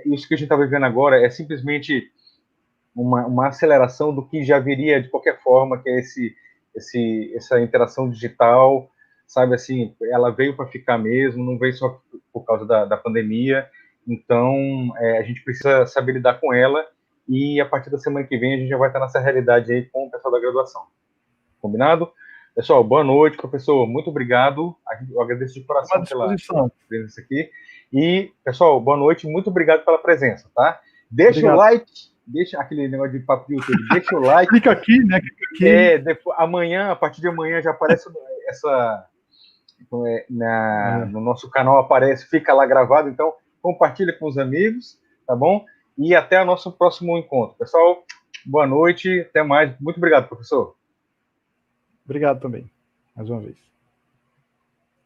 Isso que a gente está vivendo agora é simplesmente uma aceleração do que já viria de qualquer forma, que é essa interação digital, sabe, assim, ela veio para ficar mesmo, não veio só por causa da pandemia, então a gente precisa saber lidar com ela, e a partir da semana que vem a gente já vai estar nessa realidade aí com o pessoal da graduação. Combinado? Pessoal, boa noite, professor, muito obrigado, eu agradeço de coração pela presença aqui, e, pessoal, boa noite, muito obrigado pela presença, tá? Deixa o like, deixa aquele negócio de papo de YouTube, deixa o like. Clica aqui, né? Clica aqui. Depois, amanhã, a partir de amanhã, já aparece no nosso canal, aparece, fica lá gravado, então compartilha com os amigos, tá bom? E até o nosso próximo encontro. Pessoal, boa noite, até mais. Muito obrigado, professor. Obrigado também, mais uma vez.